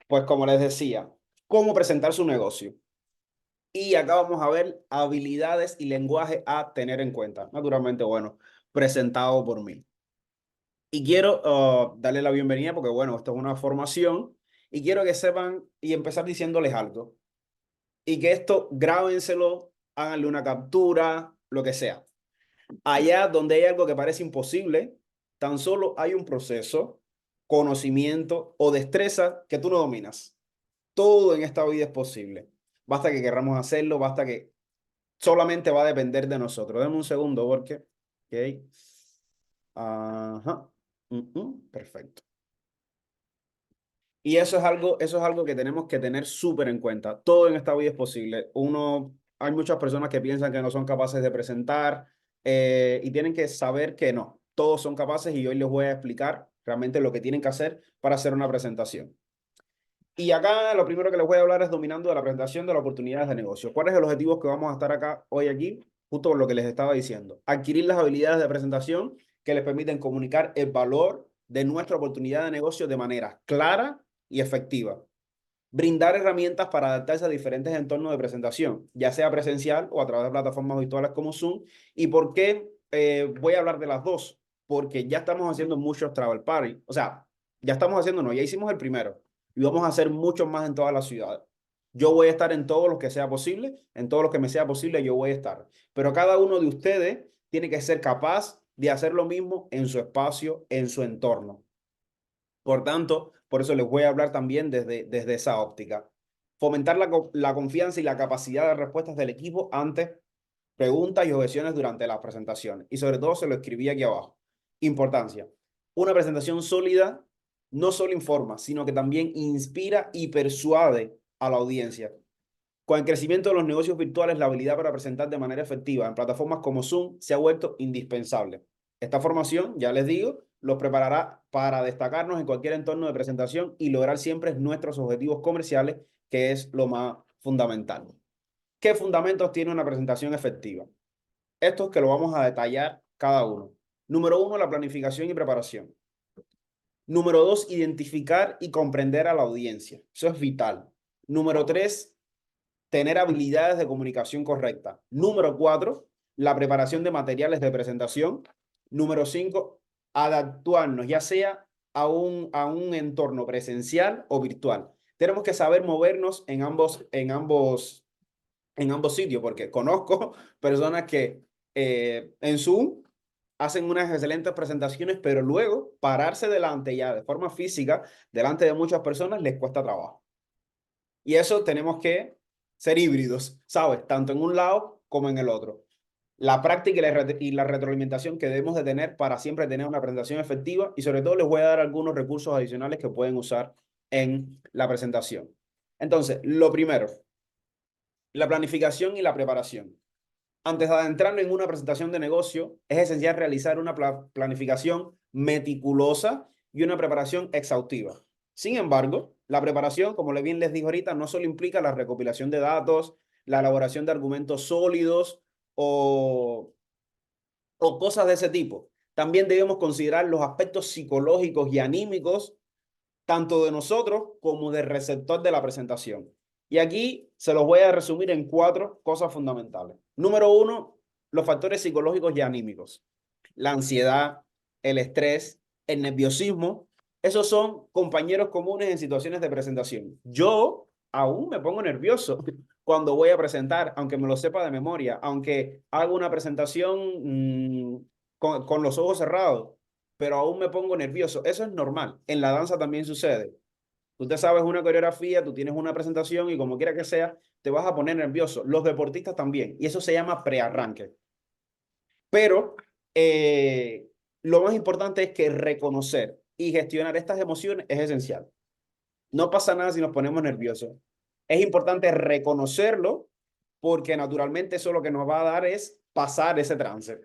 Pues como les decía, cómo presentar su negocio. Y acá vamos a ver habilidades y lenguaje a tener en cuenta. Naturalmente, bueno, presentado por mí. Y quiero darle la bienvenida porque, bueno, esto es una formación y quiero que sepan y empezar diciéndoles algo. Y que esto grábenselo, háganle una captura, lo que sea. Allá donde hay algo que parece imposible, tan solo hay un proceso, conocimiento o destreza que tú no dominas. Todo en esta vida es posible. Basta que querramos hacerlo, basta que solamente va a depender de nosotros. Deme un segundo porque... Ok. Ajá. Perfecto. Y eso es algo que tenemos que tener súper en cuenta. Todo en esta vida es posible. Hay muchas personas que piensan que no son capaces de presentar y tienen que saber que no. Todos son capaces y hoy les voy a explicar realmente lo que tienen que hacer para hacer una presentación. Y acá lo primero que les voy a hablar es dominando de la presentación de las oportunidades de negocio. ¿Cuál es el objetivo que vamos a estar acá hoy aquí? Justo por lo que les estaba diciendo. Adquirir las habilidades de presentación que les permiten comunicar el valor de nuestra oportunidad de negocio de manera clara y efectiva. Brindar herramientas para adaptarse a diferentes entornos de presentación, ya sea presencial o a través de plataformas virtuales como Zoom. ¿Y por qué voy a hablar de las dos? Porque ya estamos haciendo muchos travel party. O sea, ya estamos haciendo, no, ya hicimos el primero y vamos a hacer muchos más en todas las ciudades. Yo voy a estar en todos los que sea posible, en todos los que me sea posible, yo voy a estar. Pero cada uno de ustedes tiene que ser capaz de hacer lo mismo en su espacio, en su entorno. Por tanto, por eso les voy a hablar también desde esa óptica. Fomentar la confianza y la capacidad de respuestas del equipo ante preguntas y objeciones durante las presentaciones. Y sobre todo se lo escribí aquí abajo. Importancia. Una presentación sólida no solo informa, sino que también inspira y persuade a la audiencia. Con el crecimiento de los negocios virtuales, la habilidad para presentar de manera efectiva en plataformas como Zoom se ha vuelto indispensable. Esta formación, ya les digo, los preparará para destacarnos en cualquier entorno de presentación y lograr siempre nuestros objetivos comerciales, que es lo más fundamental. ¿Qué fundamentos tiene una presentación efectiva? Estos que lo vamos a detallar cada uno. Número uno, la planificación y preparación. Número dos, identificar y comprender a la audiencia. Eso es vital. Número tres, tener habilidades de comunicación correcta. Número cuatro, la preparación de materiales de presentación. Número cinco, adaptarnos ya sea a un entorno presencial o virtual. Tenemos que saber movernos en ambos sitios, porque conozco personas que en Zoom hacen unas excelentes presentaciones, pero luego pararse delante ya de forma física, delante de muchas personas, les cuesta trabajo. Y eso tenemos que ser híbridos, ¿sabes? Tanto en un lado como en el otro. La práctica y la retroalimentación que debemos de tener para siempre tener una presentación efectiva y sobre todo les voy a dar algunos recursos adicionales que pueden usar en la presentación. Entonces, lo primero, la planificación y la preparación. Antes de adentrarnos en una presentación de negocio, es esencial realizar una planificación meticulosa y una preparación exhaustiva. Sin embargo, la preparación, como bien les digo ahorita, no solo implica la recopilación de datos, la elaboración de argumentos sólidos o, o cosas de ese tipo. También debemos considerar los aspectos psicológicos y anímicos tanto de nosotros como del receptor de la presentación. Y aquí se los voy a resumir en cuatro cosas fundamentales. Número uno, los factores psicológicos y anímicos. La ansiedad, el estrés, el nerviosismo. Esos son compañeros comunes en situaciones de presentación. Yo aún me pongo nervioso cuando voy a presentar, aunque me lo sepa de memoria, aunque hago una presentación con los ojos cerrados, pero aún me pongo nervioso. Eso es normal. En la danza también sucede. Tú te sabes una coreografía, tú tienes una presentación y como quiera que sea, te vas a poner nervioso. Los deportistas también. Y eso se llama prearranque. Pero lo más importante es que reconocer y gestionar estas emociones es esencial. No pasa nada si nos ponemos nerviosos. Es importante reconocerlo porque naturalmente eso lo que nos va a dar es pasar ese trance.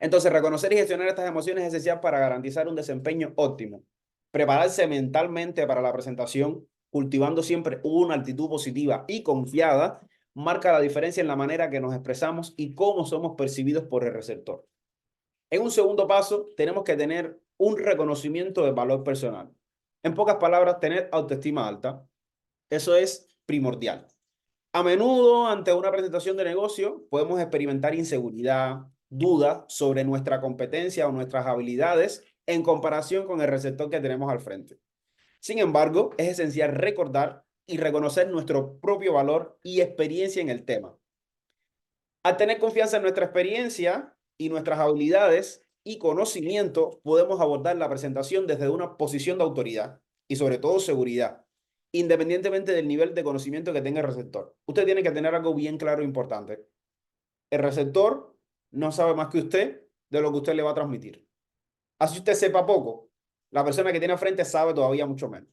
Entonces, reconocer y gestionar estas emociones es esencial para garantizar un desempeño óptimo. Prepararse mentalmente para la presentación, cultivando siempre una actitud positiva y confiada, marca la diferencia en la manera que nos expresamos y cómo somos percibidos por el receptor. En un segundo paso, tenemos que tener un reconocimiento de valor personal. En pocas palabras, tener autoestima alta. Eso es primordial. A menudo, ante una presentación de negocio, podemos experimentar inseguridad, dudas sobre nuestra competencia o nuestras habilidades en comparación con el receptor que tenemos al frente. Sin embargo, es esencial recordar y reconocer nuestro propio valor y experiencia en el tema. Al tener confianza en nuestra experiencia y nuestras habilidades y conocimiento, podemos abordar la presentación desde una posición de autoridad y sobre todo seguridad, independientemente del nivel de conocimiento que tenga el receptor. Usted tiene que tener algo bien claro e importante. El receptor no sabe más que usted de lo que usted le va a transmitir. Así usted sepa poco, la persona que tiene al frente sabe todavía mucho menos.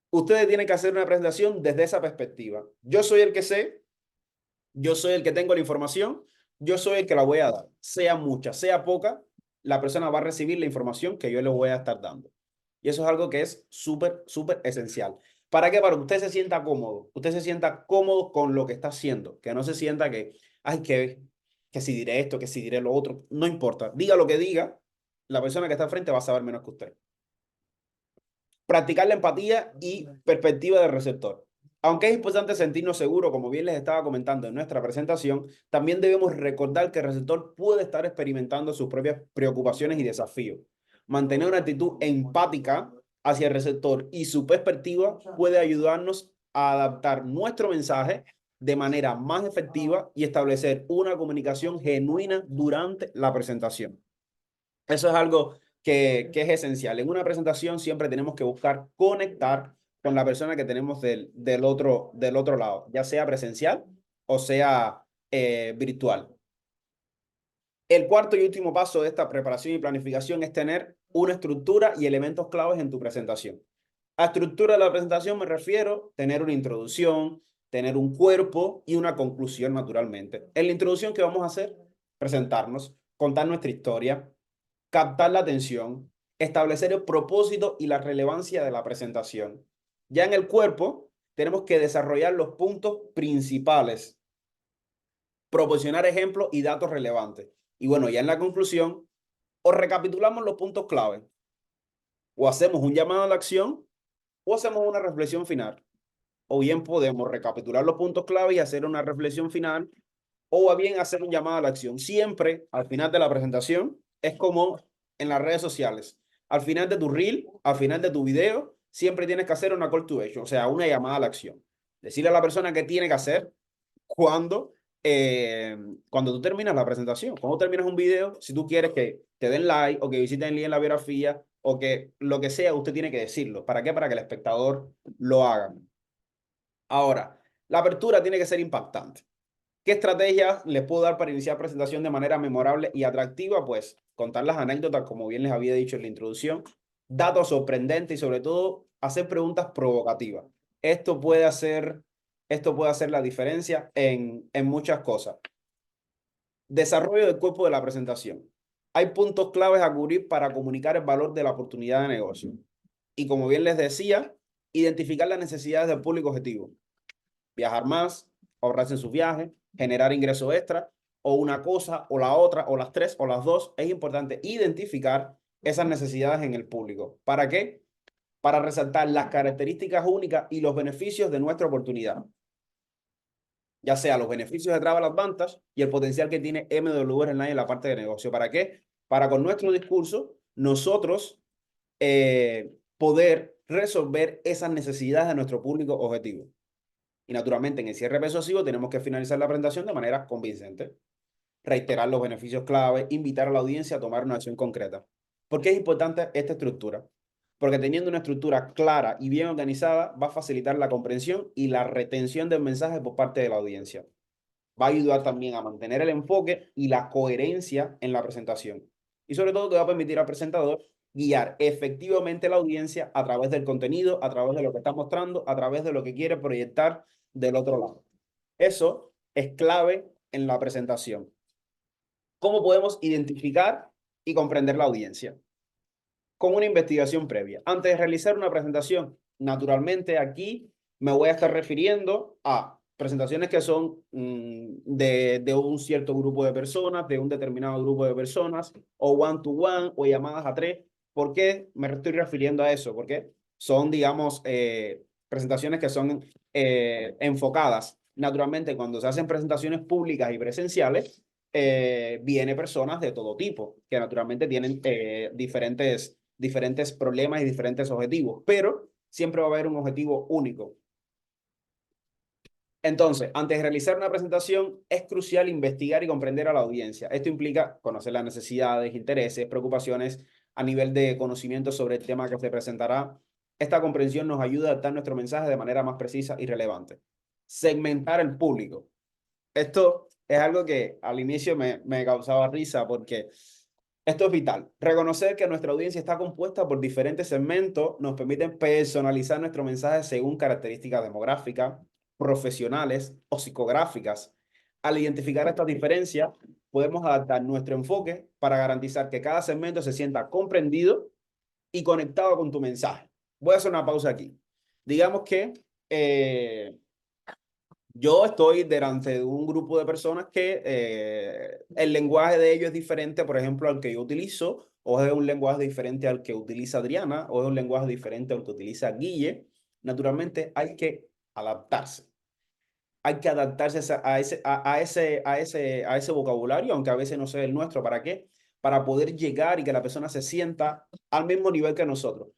Ustedes tienen que hacer una presentación desde esa perspectiva. Yo soy el que sé, yo soy el que tengo la información, yo soy el que la voy a dar. Sea mucha, sea poca, la persona va a recibir la información que yo le voy a estar dando. Y eso es algo que es súper, súper esencial. ¿Para qué? Para que usted se sienta cómodo. Usted se sienta cómodo con lo que está haciendo. Que no se sienta que, ay, que si diré esto, que si diré lo otro. No importa. Diga lo que diga, la persona que está al frente va a saber menos que usted. Practicar la empatía y perspectiva del receptor. Aunque es importante sentirnos seguros, como bien les estaba comentando en nuestra presentación, también debemos recordar que el receptor puede estar experimentando sus propias preocupaciones y desafíos. Mantener una actitud empática hacia el receptor y su perspectiva puede ayudarnos a adaptar nuestro mensaje de manera más efectiva y establecer una comunicación genuina durante la presentación. Eso es algo que es esencial. En una presentación siempre tenemos que buscar conectar con la persona que tenemos del otro lado, ya sea presencial o sea virtual. El cuarto y último paso de esta preparación y planificación es tener una estructura y elementos claves en tu presentación. A estructura de la presentación me refiero a tener una introducción, tener un cuerpo y una conclusión naturalmente. En la introducción, ¿qué vamos a hacer? Presentarnos, contar nuestra historia, captar la atención, establecer el propósito y la relevancia de la presentación. Ya en el cuerpo, tenemos que desarrollar los puntos principales, proporcionar ejemplos y datos relevantes. Y bueno, ya en la conclusión, o recapitulamos los puntos clave, o hacemos un llamado a la acción, o hacemos una reflexión final. O bien podemos recapitular los puntos clave y hacer una reflexión final, o bien hacer un llamado a la acción. Siempre al final de la presentación es como en las redes sociales. Al final de tu reel, al final de tu video, siempre tienes que hacer una call to action, o sea, una llamada a la acción. Decirle a la persona qué tiene que hacer cuando, cuando tú terminas la presentación. Cuando terminas un video, si tú quieres que te den like o que visiten el link en la biografía o que lo que sea, usted tiene que decirlo. ¿Para qué? Para que el espectador lo haga. Ahora, la apertura tiene que ser impactante. ¿Qué estrategias les puedo dar para iniciar presentación de manera memorable y atractiva? Pues contar las anécdotas, como bien les había dicho en la introducción, datos sorprendentes y sobre todo hacer preguntas provocativas. Esto puede hacer, esto puede hacer la diferencia en muchas cosas. Desarrollo del cuerpo de la presentación. Hay puntos claves a cubrir para comunicar el valor de la oportunidad de negocio. Y como bien les decía, identificar las necesidades del público objetivo. Viajar más, ahorrarse en sus viajes, generar ingresos extra, o una cosa, o la otra, o las tres, o las dos. Es importante identificar esas necesidades en el público. ¿Para qué? Para resaltar las características únicas y los beneficios de nuestra oportunidad. Ya sea los beneficios de Travel Advantage y el potencial que tiene MW Online en la parte de negocio. ¿Para qué? Para con nuestro discurso nosotros poder resolver esas necesidades de nuestro público objetivo. Y naturalmente en el cierre persuasivo tenemos que finalizar la presentación de manera convincente, reiterar los beneficios clave, invitar a la audiencia a tomar una acción concreta. ¿Por qué es importante esta estructura? Porque teniendo una estructura clara y bien organizada va a facilitar la comprensión y la retención del mensaje por parte de la audiencia. Va a ayudar también a mantener el enfoque y la coherencia en la presentación. Y sobre todo te va a permitir al presentador guiar efectivamente la audiencia a través del contenido, a través de lo que está mostrando, a través de lo que quiere proyectar del otro lado. Eso es clave en la presentación. ¿Cómo podemos identificar y comprender la audiencia? Con una investigación previa. Antes de realizar una presentación, naturalmente aquí me voy a estar refiriendo a presentaciones que son de un cierto grupo de personas, de un determinado grupo de personas, o one to one, o llamadas a tres. ¿Por qué me estoy refiriendo a eso? Porque son, digamos, presentaciones que son enfocadas. Naturalmente, cuando se hacen presentaciones públicas y presenciales, viene personas de todo tipo, que naturalmente tienen diferentes problemas y diferentes objetivos, pero siempre va a haber un objetivo único. Entonces, antes de realizar una presentación, es crucial investigar y comprender a la audiencia. Esto implica conocer las necesidades, intereses, preocupaciones a nivel de conocimiento sobre el tema que se presentará. Esta comprensión nos ayuda a adaptar nuestro mensaje de manera más precisa y relevante. Segmentar el público. Esto es algo que al inicio me causaba risa porque esto es vital. Reconocer que nuestra audiencia está compuesta por diferentes segmentos nos permite personalizar nuestro mensaje según características demográficas, profesionales o psicográficas. Al identificar estas diferencias, podemos adaptar nuestro enfoque para garantizar que cada segmento se sienta comprendido y conectado con tu mensaje. Voy a hacer una pausa aquí. Digamos que yo estoy delante de un grupo de personas que el lenguaje de ellos es diferente, por ejemplo, al que yo utilizo, o es un lenguaje diferente al que utiliza Adriana, o es un lenguaje diferente al que utiliza Guille. Naturalmente hay que adaptarse. Hay que adaptarse a ese vocabulario, aunque a veces no sea el nuestro. ¿Para qué? Para poder llegar y que la persona se sienta al mismo nivel que nosotros,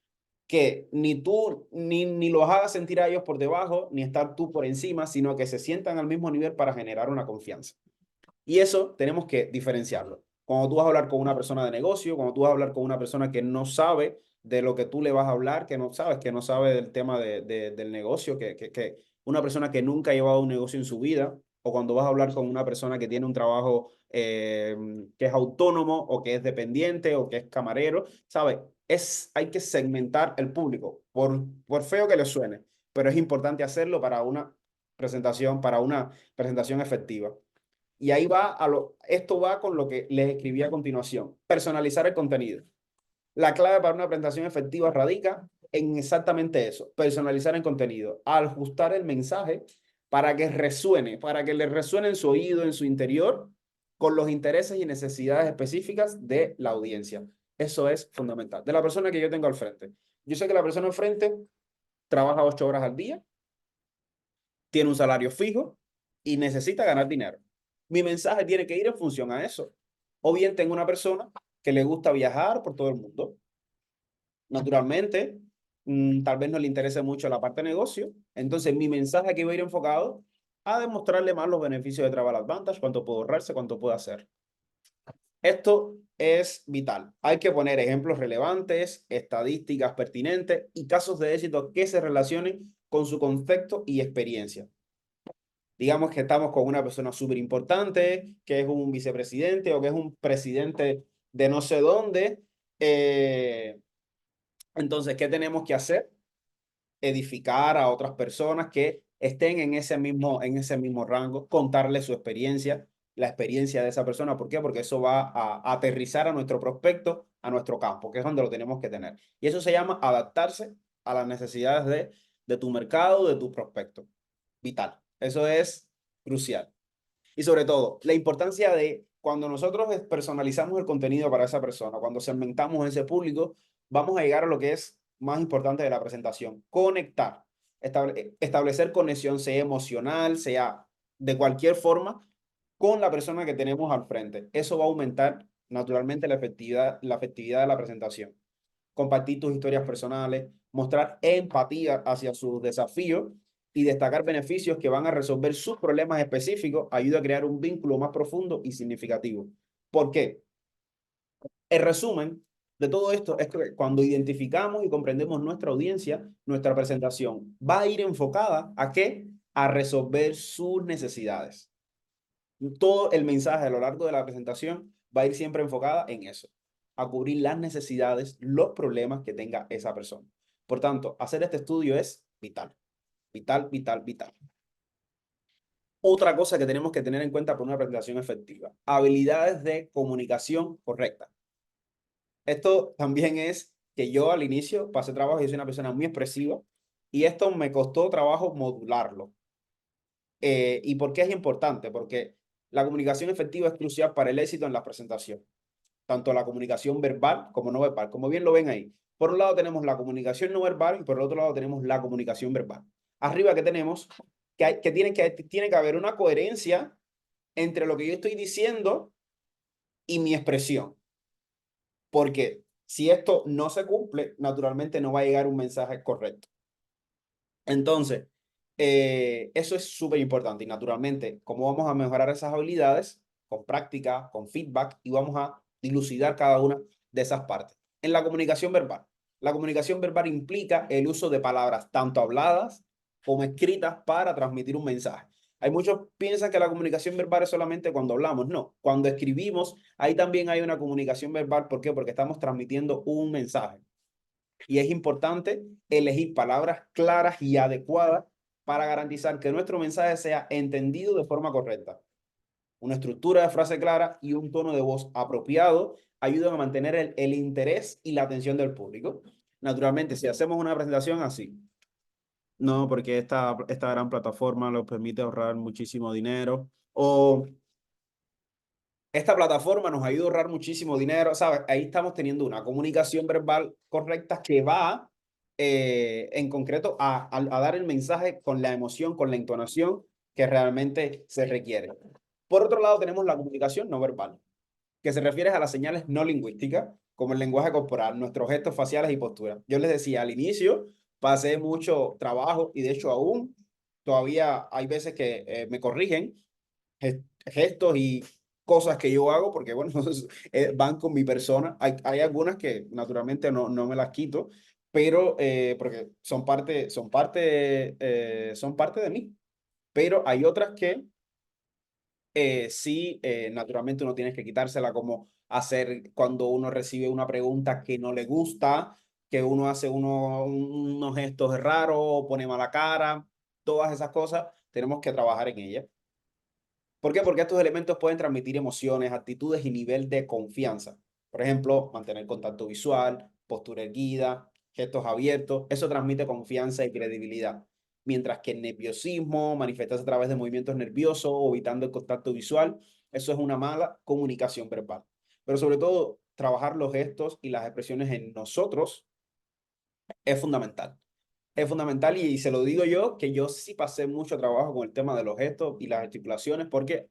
que ni tú ni los hagas sentir a ellos por debajo, ni estar tú por encima, sino que se sientan al mismo nivel para generar una confianza. Y eso tenemos que diferenciarlo. Cuando tú vas a hablar con una persona de negocio, cuando tú vas a hablar con una persona que no sabe de lo que tú le vas a hablar, que no sabe del tema del negocio, que una persona que nunca ha llevado un negocio en su vida, o cuando vas a hablar con una persona que tiene un trabajo que es autónomo o que es dependiente o que es camarero, ¿sabes? Hay que segmentar el público, por feo que le suene, pero es importante hacerlo para una presentación efectiva. Y ahí esto va con lo que les escribí a continuación. Personalizar el contenido. La clave para una presentación efectiva radica en exactamente eso, personalizar el contenido, ajustar el mensaje para que resuene, para que le resuene en su oído, en su interior, con los intereses y necesidades específicas de la audiencia. Eso es fundamental. De la persona que yo tengo al frente. Yo sé que la persona al frente trabaja 8 horas al día, tiene un salario fijo y necesita ganar dinero. Mi mensaje tiene que ir en función a eso. O bien tengo una persona que le gusta viajar por todo el mundo. Naturalmente, tal vez no le interese mucho la parte de negocio. Entonces, mi mensaje aquí va a ir enfocado a demostrarle más los beneficios de Travel Advantage, cuánto puedo ahorrarse, cuánto puedo hacer. Esto es vital. Hay que poner ejemplos relevantes, estadísticas pertinentes y casos de éxito que se relacionen con su concepto y experiencia. Digamos que estamos con una persona súper importante, que es un vicepresidente o que es un presidente de no sé dónde. Entonces, ¿qué tenemos que hacer? Edificar a otras personas que estén en ese mismo rango, contarles su experiencia, la experiencia de esa persona. ¿Por qué? Porque eso va a aterrizar a nuestro prospecto, a nuestro campo, que es donde lo tenemos que tener. Y eso se llama adaptarse a las necesidades de tu mercado, de tu prospecto. Vital. Eso es crucial. Y sobre todo, la importancia de cuando nosotros personalizamos el contenido para esa persona, cuando segmentamos ese público, vamos a llegar a lo que es más importante de la presentación, conectar, establecer conexión, sea emocional, sea de cualquier forma, con la persona que tenemos al frente. Eso va a aumentar naturalmente la efectividad de la presentación. Compartir tus historias personales, mostrar empatía hacia sus desafíos y destacar beneficios que van a resolver sus problemas específicos, ayuda a crear un vínculo más profundo y significativo. ¿Por qué? El resumen de todo esto es que cuando identificamos y comprendemos nuestra audiencia, nuestra presentación va a ir enfocada ¿a qué? A resolver sus necesidades. Todo el mensaje a lo largo de la presentación va a ir siempre enfocada en eso, a cubrir las necesidades, los problemas que tenga esa persona. Por tanto, hacer este estudio es vital, vital, vital, vital. Otra cosa que tenemos que tener en cuenta para una presentación efectiva, habilidades de comunicación correcta. Esto también es que yo al inicio pasé trabajo y soy una persona muy expresiva y esto me costó trabajo modularlo. ¿Y por qué es importante? Porque la comunicación efectiva es crucial para el éxito en la presentación. tanto la comunicación verbal como no verbal, como bien lo ven ahí. Por un lado tenemos la comunicación no verbal y por el otro lado tenemos la comunicación verbal. Arriba que tenemos tiene que haber una coherencia entre lo que yo estoy diciendo y mi expresión. Porque si esto no se cumple, naturalmente no va a llegar un mensaje correcto. Entonces, eso es súper importante y naturalmente, ¿cómo vamos a mejorar esas habilidades? Con práctica, con feedback y vamos a dilucidar cada una de esas partes. En la comunicación verbal implica el uso de palabras tanto habladas como escritas para transmitir un mensaje. Hay muchos que piensan que la comunicación verbal es solamente cuando hablamos. No, cuando escribimos, ahí también hay una comunicación verbal. ¿Por qué? Porque estamos transmitiendo un mensaje. Y es importante elegir palabras claras y adecuadas para garantizar que nuestro mensaje sea entendido de forma correcta. Una estructura de frase clara y un tono de voz apropiado ayudan a mantener el interés y la atención del público. Naturalmente, si hacemos una presentación así, no, porque esta gran plataforma nos permite ahorrar muchísimo dinero, o esta plataforma nos ayuda a ahorrar muchísimo dinero, ¿sabes? Ahí estamos teniendo una comunicación verbal correcta que va en concreto a dar el mensaje con la emoción, con la entonación que realmente se requiere. Por otro lado, tenemos la comunicación no verbal, que se refiere a las señales no lingüísticas, como el lenguaje corporal, nuestros gestos faciales y posturas. Yo les decía al inicio, pasé mucho trabajo y de hecho aún todavía hay veces que me corrigen gestos y cosas que yo hago, porque bueno, van con mi persona. Hay algunas que naturalmente no me las quito, pero porque son parte de mí. Pero hay otras que sí, naturalmente uno tiene que quitársela, como hacer cuando uno recibe una pregunta que no le gusta, que uno hace unos gestos raros, pone mala cara, todas esas cosas, tenemos que trabajar en ellas. ¿Por qué? Porque estos elementos pueden transmitir emociones, actitudes y nivel de confianza. Por ejemplo, mantener contacto visual, postura erguida, gestos abiertos. Eso transmite confianza y credibilidad. Mientras que el nerviosismo, manifestarse a través de movimientos nerviosos o evitando el contacto visual, eso es una mala comunicación verbal. Pero sobre todo, trabajar los gestos y las expresiones en nosotros es fundamental. Es fundamental y se lo digo yo, que yo sí pasé mucho trabajo con el tema de los gestos y las articulaciones, porque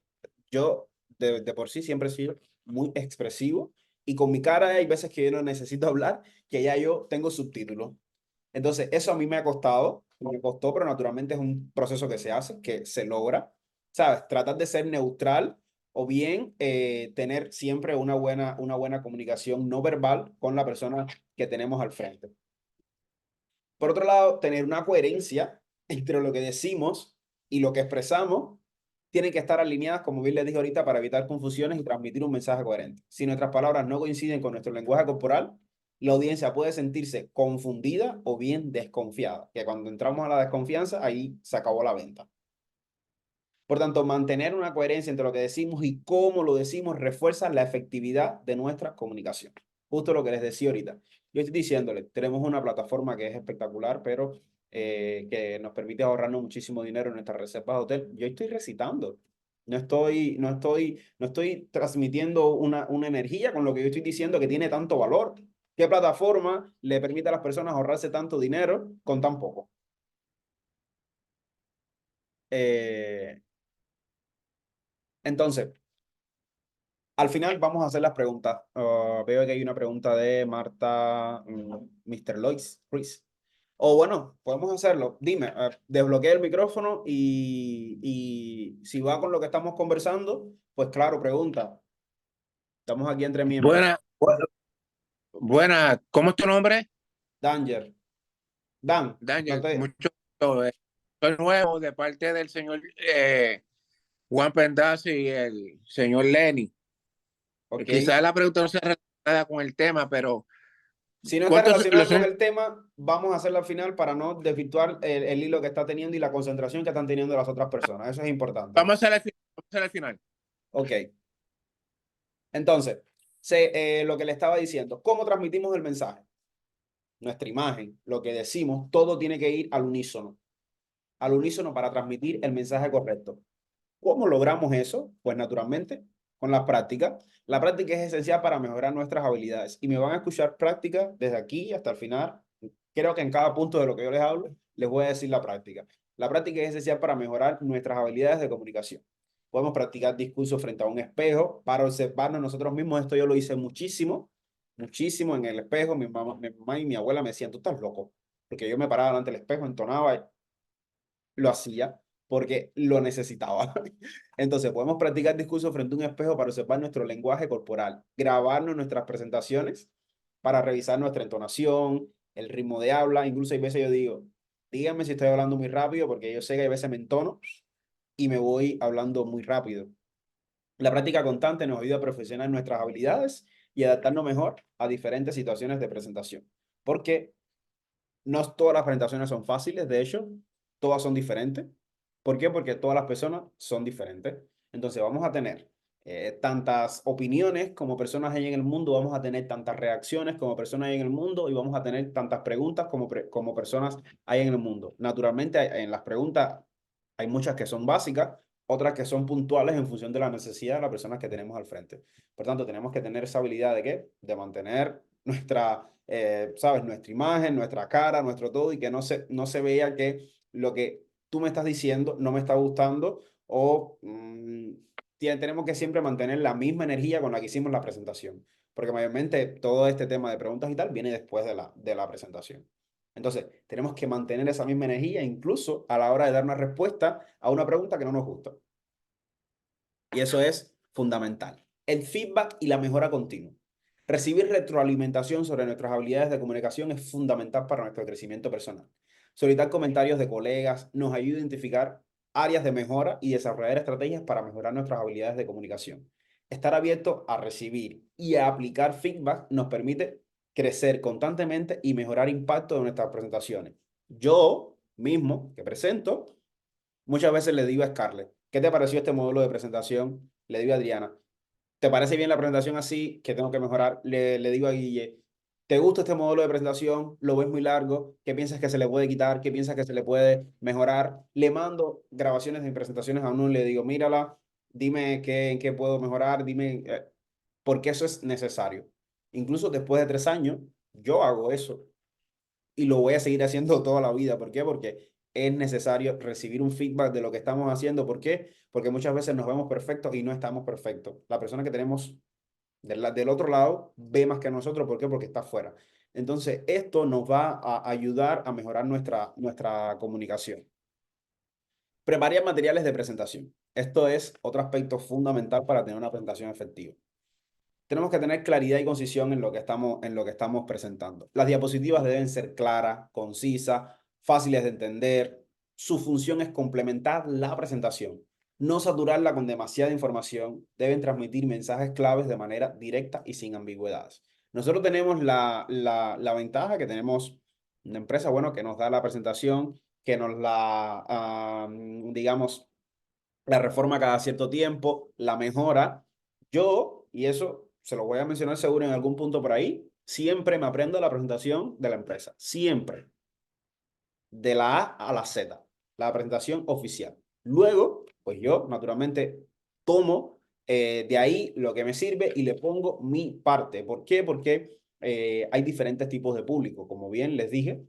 yo de por sí siempre he sido muy expresivo y con mi cara hay veces que yo no necesito hablar, que ya yo tengo subtítulos. Entonces, eso a mí me costó, pero naturalmente es un proceso que se hace, que se logra, ¿sabes? Tratar de ser neutral o bien tener siempre una buena comunicación no verbal con la persona que tenemos al frente. Por otro lado, tener una coherencia entre lo que decimos y lo que expresamos tienen que estar alineadas, como bien les dije ahorita, para evitar confusiones y transmitir un mensaje coherente. Si nuestras palabras no coinciden con nuestro lenguaje corporal, la audiencia puede sentirse confundida o bien desconfiada, que cuando entramos a la desconfianza, ahí se acabó la venta. Por tanto, mantener una coherencia entre lo que decimos y cómo lo decimos refuerza la efectividad de nuestra comunicación. Justo lo que les decía ahorita. Yo estoy diciéndoles, tenemos una plataforma que es espectacular, pero que nos permite ahorrarnos muchísimo dinero en nuestras reservas de hotel. Yo estoy recitando. No estoy transmitiendo una energía con lo que yo estoy diciendo que tiene tanto valor. ¿Qué plataforma le permite a las personas ahorrarse tanto dinero con tan poco? Eh, entonces, al final vamos a hacer las preguntas. Veo que hay una pregunta de Marta, Mr. Lois Ruiz. O bueno, podemos hacerlo. Dime, desbloquea el micrófono y si va con lo que estamos conversando, pues claro, pregunta. Estamos aquí entre miembros. Buena, buena. ¿Cómo es tu nombre? Danger. Dan, no Daniel, te... mucho gusto. Soy nuevo de parte del señor Juan Pendas y el señor Lenny. Ok. Quizás la pregunta no sea relacionada con el tema, pero Si no está ¿cuántos relacionada los con el tema, vamos a hacerla al final para no desvirtuar el hilo que está teniendo y la concentración que están teniendo las otras personas. Eso es importante. vamos a hacer al final? Vamos a hacer al final. Ok. Entonces, lo que le estaba diciendo, ¿cómo transmitimos el mensaje? Nuestra imagen, lo que decimos, todo tiene que ir al unísono para transmitir el mensaje correcto. ¿Cómo logramos eso? Pues naturalmente con la práctica. La práctica es esencial para mejorar nuestras habilidades y me van a escuchar práctica desde aquí hasta el final. Creo que en cada punto de lo que yo les hablo, les voy a decir la práctica. La práctica es esencial para mejorar nuestras habilidades de comunicación. Podemos practicar discurso frente a un espejo para observarnos nosotros mismos. Esto yo lo hice muchísimo, muchísimo en el espejo. Mi mamá y mi abuela me decían, tú estás loco, porque yo me paraba delante del espejo, entonaba, lo hacía porque lo necesitaba. Entonces, podemos practicar discurso frente a un espejo para observar nuestro lenguaje corporal, grabarnos nuestras presentaciones para revisar nuestra entonación, el ritmo de habla. Incluso hay veces yo digo, díganme si estoy hablando muy rápido, porque yo sé que hay veces me entono y me voy hablando muy rápido. La práctica constante nos ayuda a perfeccionar nuestras habilidades y adaptarnos mejor a diferentes situaciones de presentación. Porque no todas las presentaciones son fáciles, de hecho, todas son diferentes. ¿Por qué? Porque todas las personas son diferentes. Entonces vamos a tener tantas opiniones como personas hay en el mundo, vamos a tener tantas reacciones como personas hay en el mundo y vamos a tener tantas preguntas como personas hay en el mundo. Naturalmente, en las preguntas hay muchas que son básicas, otras que son puntuales en función de la necesidad de las personas que tenemos al frente. Por tanto, tenemos que tener esa habilidad de ¿qué? De mantener nuestra, ¿sabes? Nuestra imagen, nuestra cara, nuestro todo y que no se vea que lo que tú me estás diciendo no me está gustando o tenemos que siempre mantener la misma energía con la que hicimos la presentación, porque mayormente todo este tema de preguntas y tal viene después de la presentación. Entonces, tenemos que mantener esa misma energía incluso a la hora de dar una respuesta a una pregunta que no nos gusta. Y eso es fundamental. El feedback y la mejora continua. Recibir retroalimentación sobre nuestras habilidades de comunicación es fundamental para nuestro crecimiento personal. Solicitar comentarios de colegas nos ayuda a identificar áreas de mejora y desarrollar estrategias para mejorar nuestras habilidades de comunicación. Estar abierto a recibir y a aplicar feedback nos permite crecer constantemente y mejorar impacto de nuestras presentaciones. Yo mismo, que presento, muchas veces le digo a Scarlett, ¿qué te pareció este modelo de presentación? Le digo a Adriana, ¿te parece bien la presentación así? Que tengo que mejorar. Le digo a Guille, ¿te gusta este modelo de presentación? ¿Lo ves muy largo? ¿Qué piensas que se le puede quitar? ¿Qué piensas que se le puede mejorar? Le mando grabaciones de mis presentaciones a uno y le digo, mírala, dime en qué puedo mejorar, dime, porque eso es necesario. Incluso después de 3 años, yo hago eso y lo voy a seguir haciendo toda la vida. ¿Por qué? Porque es necesario recibir un feedback de lo que estamos haciendo. ¿Por qué? Porque muchas veces nos vemos perfectos y no estamos perfectos. La persona que tenemos del otro lado ve más que nosotros. ¿Por qué? Porque está afuera. Entonces, esto nos va a ayudar a mejorar nuestra comunicación. Preparar materiales de presentación. Esto es otro aspecto fundamental para tener una presentación efectiva. Tenemos que tener claridad y concisión en lo que estamos presentando. Las diapositivas deben ser claras, concisas, fáciles de entender. Su función es complementar la presentación, no saturarla con demasiada información. Deben transmitir mensajes claves de manera directa y sin ambigüedades. Nosotros tenemos la ventaja que tenemos una empresa, bueno, que nos da la presentación, que nos digamos, la reforma cada cierto tiempo, la mejora. Yo, y eso se lo voy a mencionar seguro en algún punto por ahí, siempre me aprendo la presentación de la empresa, siempre, de la A a la Z, la presentación oficial. Luego, pues yo naturalmente tomo de ahí lo que me sirve y le pongo mi parte. ¿Por qué? Porque hay diferentes tipos de público, como bien les dije,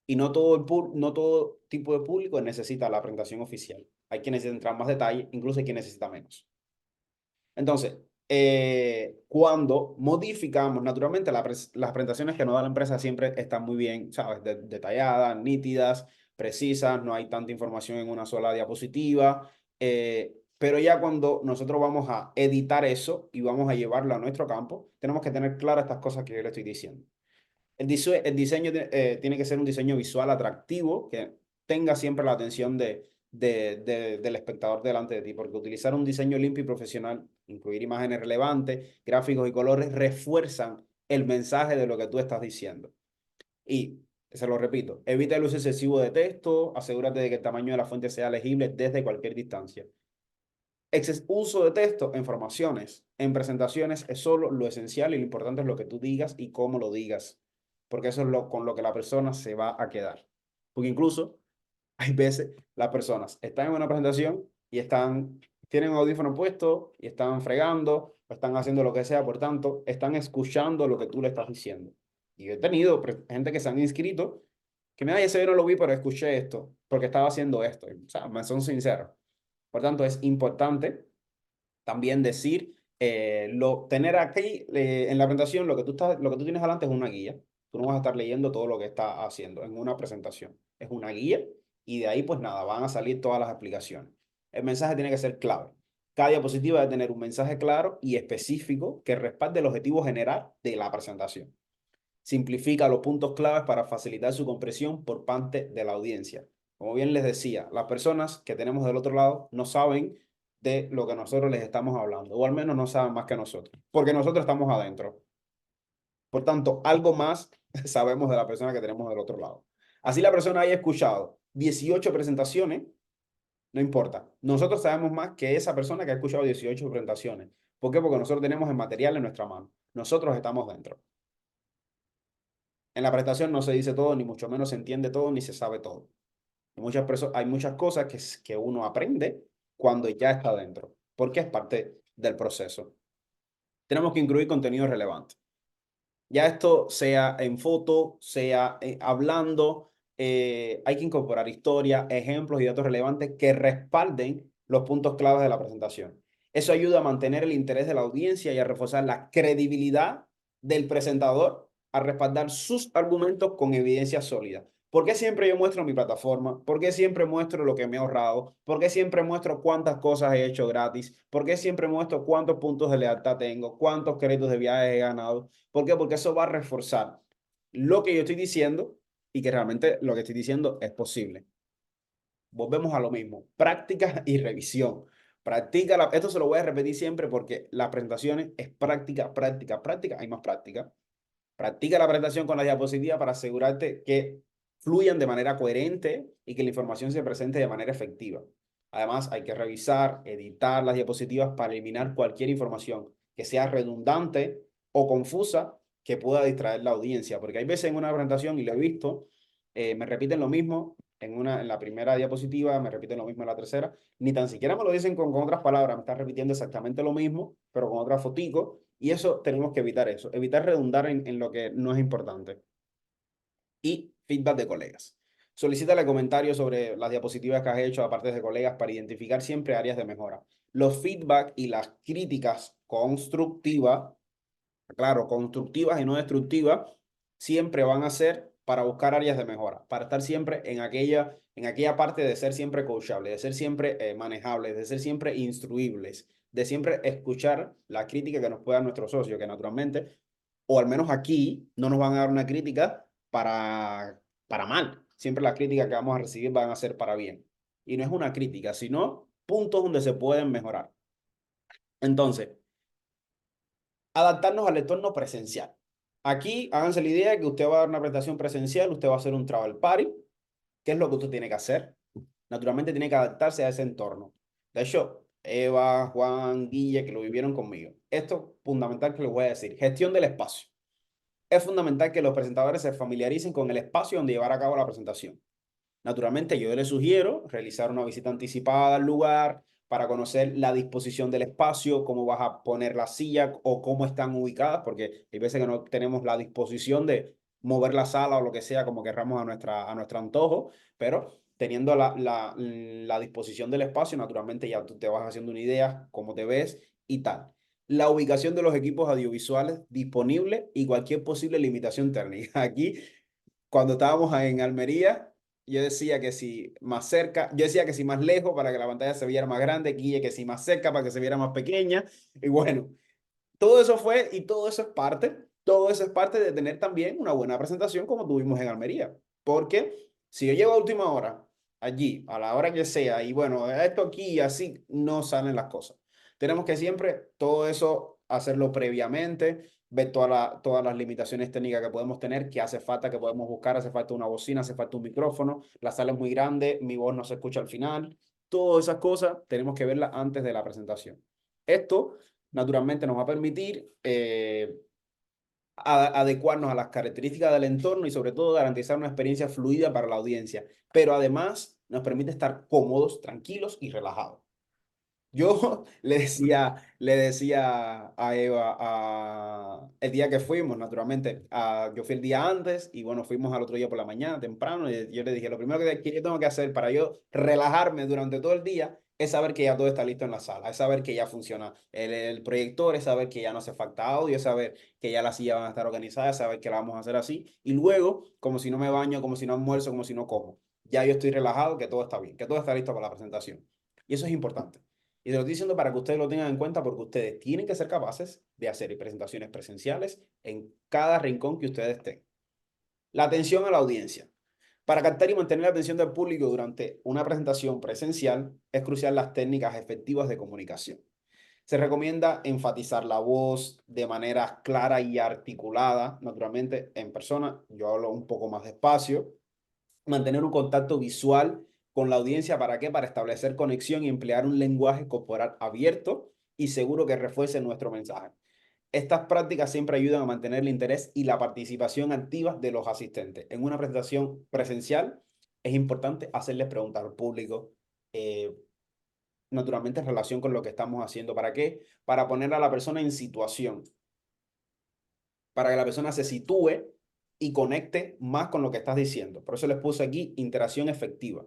y no todo tipo de público necesita la presentación oficial. Hay quienes necesitan más detalle, incluso hay quien necesita menos. Entonces, cuando modificamos, naturalmente las presentaciones que nos da la empresa siempre están muy bien, ¿sabes? Detalladas, nítidas, precisas, no hay tanta información en una sola diapositiva. Pero ya cuando nosotros vamos a editar eso y vamos a llevarlo a nuestro campo, tenemos que tener claras estas cosas que yo le estoy diciendo. El diseño tiene que ser un diseño visual atractivo que tenga siempre la atención del espectador delante de ti, porque utilizar un diseño limpio y profesional, incluir imágenes relevantes, gráficos y colores, refuerzan el mensaje de lo que tú estás diciendo. Y, se lo repito, evita el uso excesivo de texto, asegúrate de que el tamaño de la fuente sea legible desde cualquier distancia. Uso de texto en formaciones, en presentaciones, es solo lo esencial y lo importante es lo que tú digas y cómo lo digas, porque eso es con lo que la persona se va a quedar. Porque incluso hay veces las personas están en una presentación y están tienen audífono puesto y están fregando o están haciendo lo que sea, por tanto, están escuchando lo que tú le estás diciendo. Y yo he tenido gente que se han inscrito que me ese yo no lo vi, pero escuché esto, porque estaba haciendo esto. O sea, me son sinceros. Por tanto, es importante también decir, tener aquí en la presentación, lo que tú tienes adelante es una guía. Tú no vas a estar leyendo todo lo que está haciendo en una presentación. Es una guía y de ahí, pues nada, van a salir todas las explicaciones. El mensaje tiene que ser clave. Cada diapositiva debe tener un mensaje claro y específico que respalde el objetivo general de la presentación. Simplifica los puntos claves para facilitar su comprensión por parte de la audiencia. Como bien les decía, las personas que tenemos del otro lado no saben de lo que nosotros les estamos hablando, o al menos no saben más que nosotros, porque nosotros estamos adentro. Por tanto, algo más sabemos de la persona que tenemos del otro lado. Así la persona haya escuchado 18 presentaciones, no importa. Nosotros sabemos más que esa persona que ha escuchado 18 presentaciones. ¿Por qué? Porque nosotros tenemos el material en nuestra mano. Nosotros estamos dentro. En la presentación no se dice todo, ni mucho menos se entiende todo, ni se sabe todo. Hay muchas cosas que uno aprende cuando ya está dentro, porque es parte del proceso. Tenemos que incluir contenido relevante. Ya esto sea en foto, sea hablando, hay que incorporar historia, ejemplos y datos relevantes que respalden los puntos claves de la presentación. Eso ayuda a mantener el interés de la audiencia y a reforzar la credibilidad del presentador a respaldar sus argumentos con evidencia sólida. ¿Por qué siempre yo muestro mi plataforma? ¿Por qué siempre muestro lo que me he ahorrado? ¿Por qué siempre muestro cuántas cosas he hecho gratis? ¿Por qué siempre muestro cuántos puntos de lealtad tengo? ¿Cuántos créditos de viaje he ganado? ¿Por qué? Porque eso va a reforzar lo que yo estoy diciendo y que realmente lo que estoy diciendo es posible. Volvemos a lo mismo, práctica y revisión. Esto se lo voy a repetir siempre porque las presentaciones es práctica, práctica, práctica, hay más práctica. Practica la presentación con la diapositiva para asegurarte que fluyan de manera coherente y que la información se presente de manera efectiva. Además, hay que revisar, editar las diapositivas para eliminar cualquier información que sea redundante o confusa que pueda distraer la audiencia. Porque hay veces en una presentación, y lo he visto, me repiten lo mismo en la primera diapositiva, me repiten lo mismo en la tercera, ni tan siquiera me lo dicen con otras palabras, me están repitiendo exactamente lo mismo, pero con otra fotico, y eso tenemos que evitar eso, evitar redundar en lo que no es importante. Y feedback de colegas. Solicítale comentarios sobre las diapositivas que has hecho aparte de colegas para identificar siempre áreas de mejora. Los feedback y las críticas constructivas, claro, constructivas y no destructivas, siempre van a ser para buscar áreas de mejora, para estar siempre en aquella parte de ser siempre coachable, de ser siempre manejables, de ser siempre instruibles, de siempre escuchar la crítica que nos pueda nuestro socio, que naturalmente, o al menos aquí, no nos van a dar una crítica para mal. Siempre las críticas que vamos a recibir van a ser para bien. Y no es una crítica, sino puntos donde se pueden mejorar. Entonces, adaptarnos al entorno presencial. Aquí, háganse la idea de que usted va a dar una presentación presencial, usted va a hacer un travel party. ¿Qué es lo que usted tiene que hacer? Naturalmente tiene que adaptarse a ese entorno. De hecho, Eva, Juan, Guille, que lo vivieron conmigo. Esto es fundamental que les voy a decir. Gestión del espacio. Es fundamental que los presentadores se familiaricen con el espacio donde llevar a cabo la presentación. Naturalmente, yo les sugiero realizar una visita anticipada al lugar para conocer la disposición del espacio, cómo vas a poner la silla o cómo están ubicadas, porque hay veces que no tenemos la disposición de mover la sala o lo que sea como querramos a nuestro antojo, pero teniendo la disposición del espacio, naturalmente ya tú te vas haciendo una idea, cómo te ves y tal. La ubicación de los equipos audiovisuales disponibles y cualquier posible limitación técnica. Aquí, cuando estábamos en Almería, yo decía que si más cerca, yo decía que si más lejos para que la pantalla se viera más grande, Guille que si más cerca para que se viera más pequeña. Y bueno, todo eso fue y todo eso es parte de tener también una buena presentación como tuvimos en Almería. Porque si yo llego a última hora, allí, a la hora que sea, y bueno, esto aquí y así, no salen las cosas. Tenemos que siempre todo eso hacerlo previamente, ver todas las limitaciones técnicas que podemos tener, que hace falta, que podemos buscar, hace falta una bocina, hace falta un micrófono, la sala es muy grande, mi voz no se escucha al final. Todas esas cosas tenemos que verlas antes de la presentación. Esto naturalmente nos va a permitir adecuarnos a las características del entorno y sobre todo garantizar una experiencia fluida para la audiencia, pero además nos permite estar cómodos, tranquilos y relajados. Yo le decía a Eva, el día que fuimos, naturalmente, yo fui el día antes y bueno, fuimos al otro día por la mañana, temprano, y yo le dije, lo primero que yo tengo que hacer para yo relajarme durante todo el día es saber que ya todo está listo en la sala, es saber que ya funciona el proyector, es saber que ya no hace falta audio, es saber que ya las sillas van a estar organizadas, es saber que la vamos a hacer así, y luego, como si no me baño, como si no almuerzo, como si no como, ya yo estoy relajado, que todo está bien, que todo está listo para la presentación. Y eso es importante. Y te lo estoy diciendo para que ustedes lo tengan en cuenta porque ustedes tienen que ser capaces de hacer presentaciones presenciales en cada rincón que ustedes estén. La atención a la audiencia. Para captar y mantener la atención del público durante una presentación presencial es crucial las técnicas efectivas de comunicación. Se recomienda enfatizar la voz de manera clara y articulada, naturalmente en persona. Yo hablo un poco más despacio, mantener un contacto visual con la audiencia. ¿Para qué? Para establecer conexión y emplear un lenguaje corporal abierto y seguro que refuerce nuestro mensaje. Estas prácticas siempre ayudan a mantener el interés y la participación activa de los asistentes. En una presentación presencial es importante hacerles preguntar al público, eh, naturalmente en relación con lo que estamos haciendo. ¿Para qué? Para poner a la persona en situación, para que la persona se sitúe y conecte más con lo que estás diciendo. Por eso les puse aquí interacción efectiva.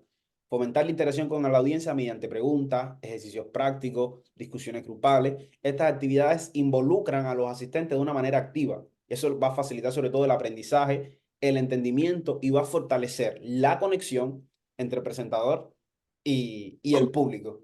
Fomentar la interacción con la audiencia mediante preguntas, ejercicios prácticos, discusiones grupales. Estas actividades involucran a los asistentes de una manera activa. Eso va a facilitar sobre todo el aprendizaje, el entendimiento y va a fortalecer la conexión entre el presentador y el público.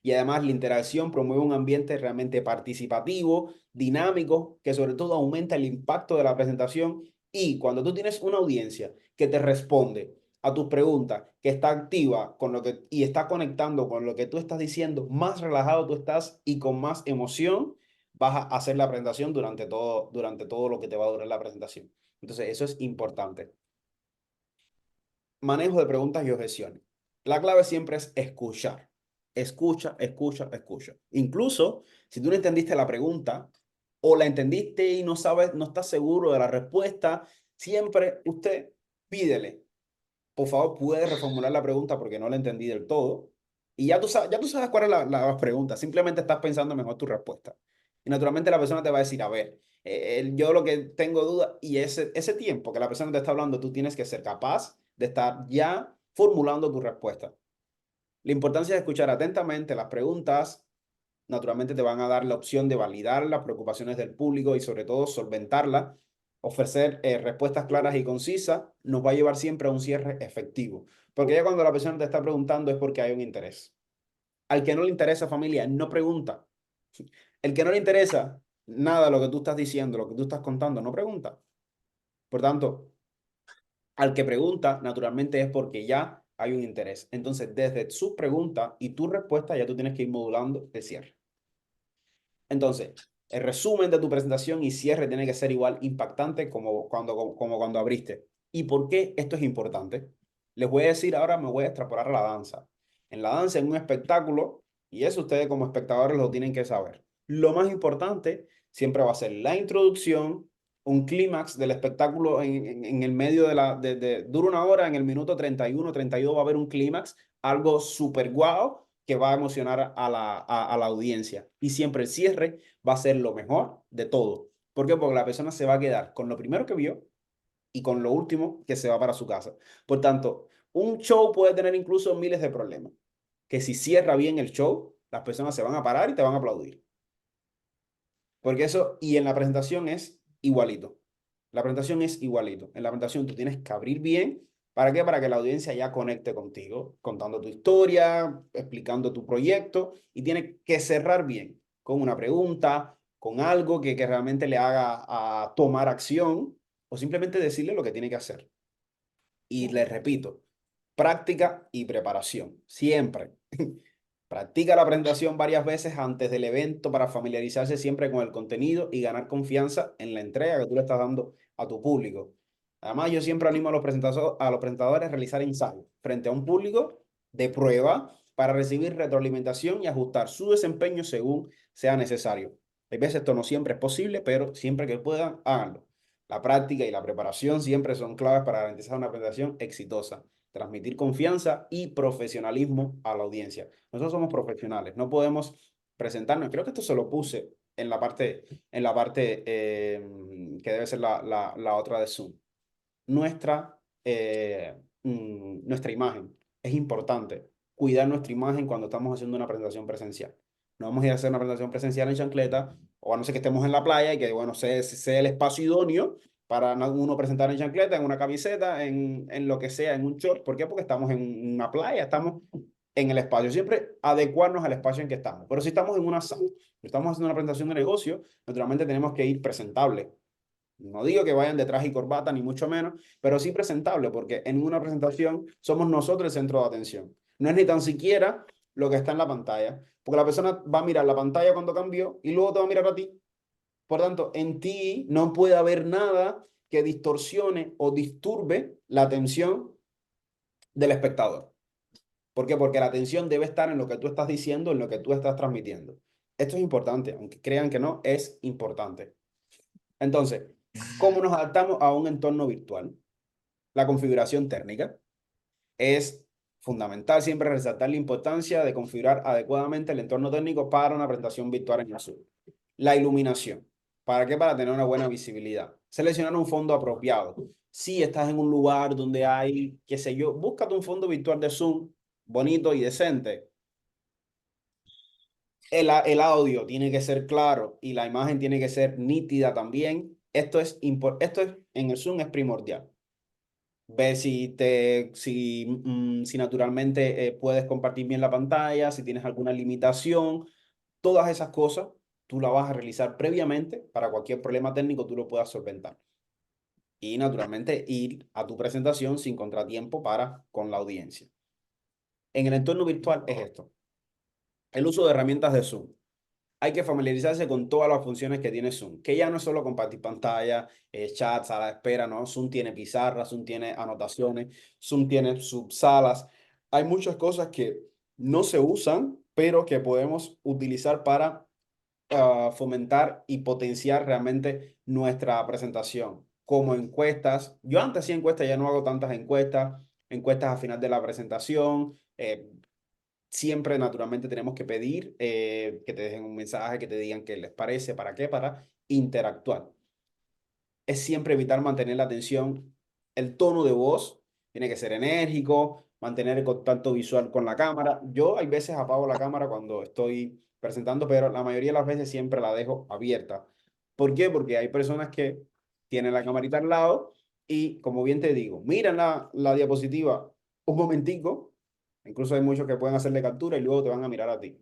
Y además la interacción promueve un ambiente realmente participativo, dinámico, que sobre todo aumenta el impacto de la presentación. Y cuando tú tienes una audiencia que te responde a tus preguntas, que está activa con lo que, y está conectando con lo que tú estás diciendo, más relajado tú estás y con más emoción vas a hacer la presentación durante todo lo que te va a durar la presentación. Entonces, eso es importante. Manejo de preguntas y objeciones. La clave siempre es escuchar. Escucha, escucha, escucha. Incluso si tú no entendiste la pregunta o la entendiste y no sabes, no estás seguro de la respuesta, siempre usted pídele, por favor, puedes reformular la pregunta porque no la entendí del todo. Y ya tú sabes cuál es la pregunta. Simplemente estás pensando mejor tu respuesta. Y naturalmente la persona te va a decir, a ver, yo lo que tengo duda y ese tiempo que la persona te está hablando, tú tienes que ser capaz de estar ya formulando tu respuesta. La importancia de escuchar atentamente las preguntas, naturalmente te van a dar la opción de validar las preocupaciones del público y sobre todo solventarlas. Ofrecer respuestas claras y concisas nos va a llevar siempre a un cierre efectivo. Porque ya cuando la persona te está preguntando es porque hay un interés. Al que no le interesa familia, no pregunta. El que no le interesa nada lo que tú estás diciendo, lo que tú estás contando, no pregunta. Por tanto, al que pregunta, naturalmente es porque ya hay un interés. Entonces, desde su pregunta y tu respuesta, ya tú tienes que ir modulando el cierre. Entonces, el resumen de tu presentación y cierre tiene que ser igual impactante como cuando abriste. ¿Y por qué esto es importante? Les voy a decir ahora, me voy a extrapolar a la danza. En la danza, en un espectáculo, y eso ustedes como espectadores lo tienen que saber. Lo más importante siempre va a ser la introducción, un clímax del espectáculo en el medio dura una hora, en el minuto 31, 32 va a haber un clímax, algo súper guau que va a emocionar a la audiencia. Y siempre el cierre va a ser lo mejor de todo. ¿Por qué? Porque la persona se va a quedar con lo primero que vio y con lo último que se va para su casa. Por tanto, un show puede tener incluso miles de problemas. Que si cierra bien el show, las personas se van a parar y te van a aplaudir. Porque eso, y en la presentación es igualito. La presentación es igualito. En la presentación tú tienes que abrir bien. ¿Para qué? Para que la audiencia ya conecte contigo, contando tu historia, explicando tu proyecto y tiene que cerrar bien con una pregunta, con algo que realmente le haga a tomar acción o simplemente decirle lo que tiene que hacer. Y les repito, práctica y preparación, siempre. Practica la presentación varias veces antes del evento para familiarizarse siempre con el contenido y ganar confianza en la entrega que tú le estás dando a tu público. Además, yo siempre animo a los presentadores a realizar ensayos frente a un público de prueba para recibir retroalimentación y ajustar su desempeño según sea necesario. A veces esto no siempre es posible, pero siempre que puedan, háganlo. La práctica y la preparación siempre son claves para garantizar una presentación exitosa. transmitir confianza y profesionalismo a la audiencia. Nosotros somos profesionales, no podemos presentarnos. Creo que esto se lo puse en la parte que debe ser la otra de Zoom. Nuestra, nuestra imagen. Es importante cuidar nuestra imagen cuando estamos haciendo una presentación presencial. No vamos a ir a hacer una presentación presencial en chancleta, o a no ser que estemos en la playa y que, bueno, sea el espacio idóneo para uno presentar en chancleta, en una camiseta, en lo que sea, en un short. ¿Por qué? Porque estamos en una playa, estamos en el espacio. Siempre adecuarnos al espacio en que estamos. Pero si estamos en una sala, estamos haciendo una presentación de negocio, naturalmente tenemos que ir presentable. No digo que vayan de traje y corbata, ni mucho menos, pero sí presentable, porque en una presentación somos nosotros el centro de atención. No es ni tan siquiera lo que está en la pantalla, porque la persona va a mirar la pantalla cuando cambió y luego te va a mirar a ti. Por tanto, en ti no puede haber nada que distorsione o disturbe la atención del espectador. ¿Por qué? Porque la atención debe estar en lo que tú estás diciendo, en lo que tú estás transmitiendo. Esto es importante, aunque crean que no, es importante. Entonces, ¿cómo nos adaptamos a un entorno virtual? La configuración técnica es fundamental siempre resaltar la importancia de configurar adecuadamente el entorno técnico para una presentación virtual en Zoom. La iluminación. ¿Para qué? Para tener una buena visibilidad. Seleccionar un fondo apropiado. Si estás en un lugar donde hay, qué sé yo, búscate un fondo virtual de Zoom bonito y decente. El audio tiene que ser claro y la imagen tiene que ser nítida también. Esto es en el Zoom es primordial. Ve si naturalmente puedes compartir bien la pantalla, si tienes alguna limitación, todas esas cosas tú las vas a realizar previamente para cualquier problema técnico tú lo puedas solventar. Y naturalmente ir a tu presentación sin contratiempo para con la audiencia. En el entorno virtual es esto. El uso de herramientas de Zoom. Hay que familiarizarse con todas las funciones que tiene Zoom, que ya no es solo compartir pantalla, chat, sala de espera, ¿no? Zoom tiene pizarras, Zoom tiene anotaciones, Zoom tiene subsalas. Hay muchas cosas que no se usan, pero que podemos utilizar para fomentar y potenciar realmente nuestra presentación, como encuestas. Yo antes hacía encuestas, ya no hago tantas encuestas, encuestas a final de la presentación. Siempre naturalmente tenemos que pedir que te dejen un mensaje, que te digan qué les parece, para qué, para interactuar. Es siempre evitar mantener la atención, el tono de voz tiene que ser enérgico, mantener el contacto visual con la cámara. Yo hay veces apago la cámara cuando estoy presentando, pero la mayoría de las veces siempre la dejo abierta. ¿Por qué? Porque hay personas que tienen la camarita al lado y, como bien te digo, miran la diapositiva un momentico. Incluso hay muchos que pueden hacerle captura y luego te van a mirar a ti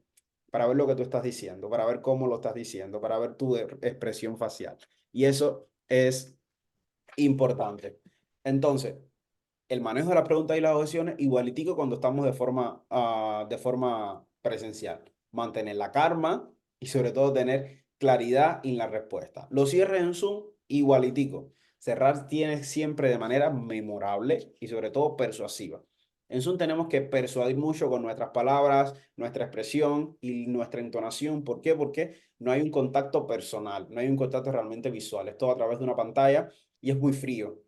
para ver lo que tú estás diciendo, para ver cómo lo estás diciendo, para ver tu expresión facial. Y eso es importante. Entonces, el manejo de las preguntas y las objeciones, igualitico cuando estamos de forma presencial. Mantener la calma y sobre todo tener claridad en la respuesta. Los cierres en Zoom, igualitico. Cerrar tiene siempre de manera memorable y sobre todo persuasiva. En Zoom tenemos que persuadir mucho con nuestras palabras, nuestra expresión y nuestra entonación. ¿Por qué? Porque no hay un contacto personal, no hay un contacto realmente visual. Es todo a través de una pantalla y es muy frío.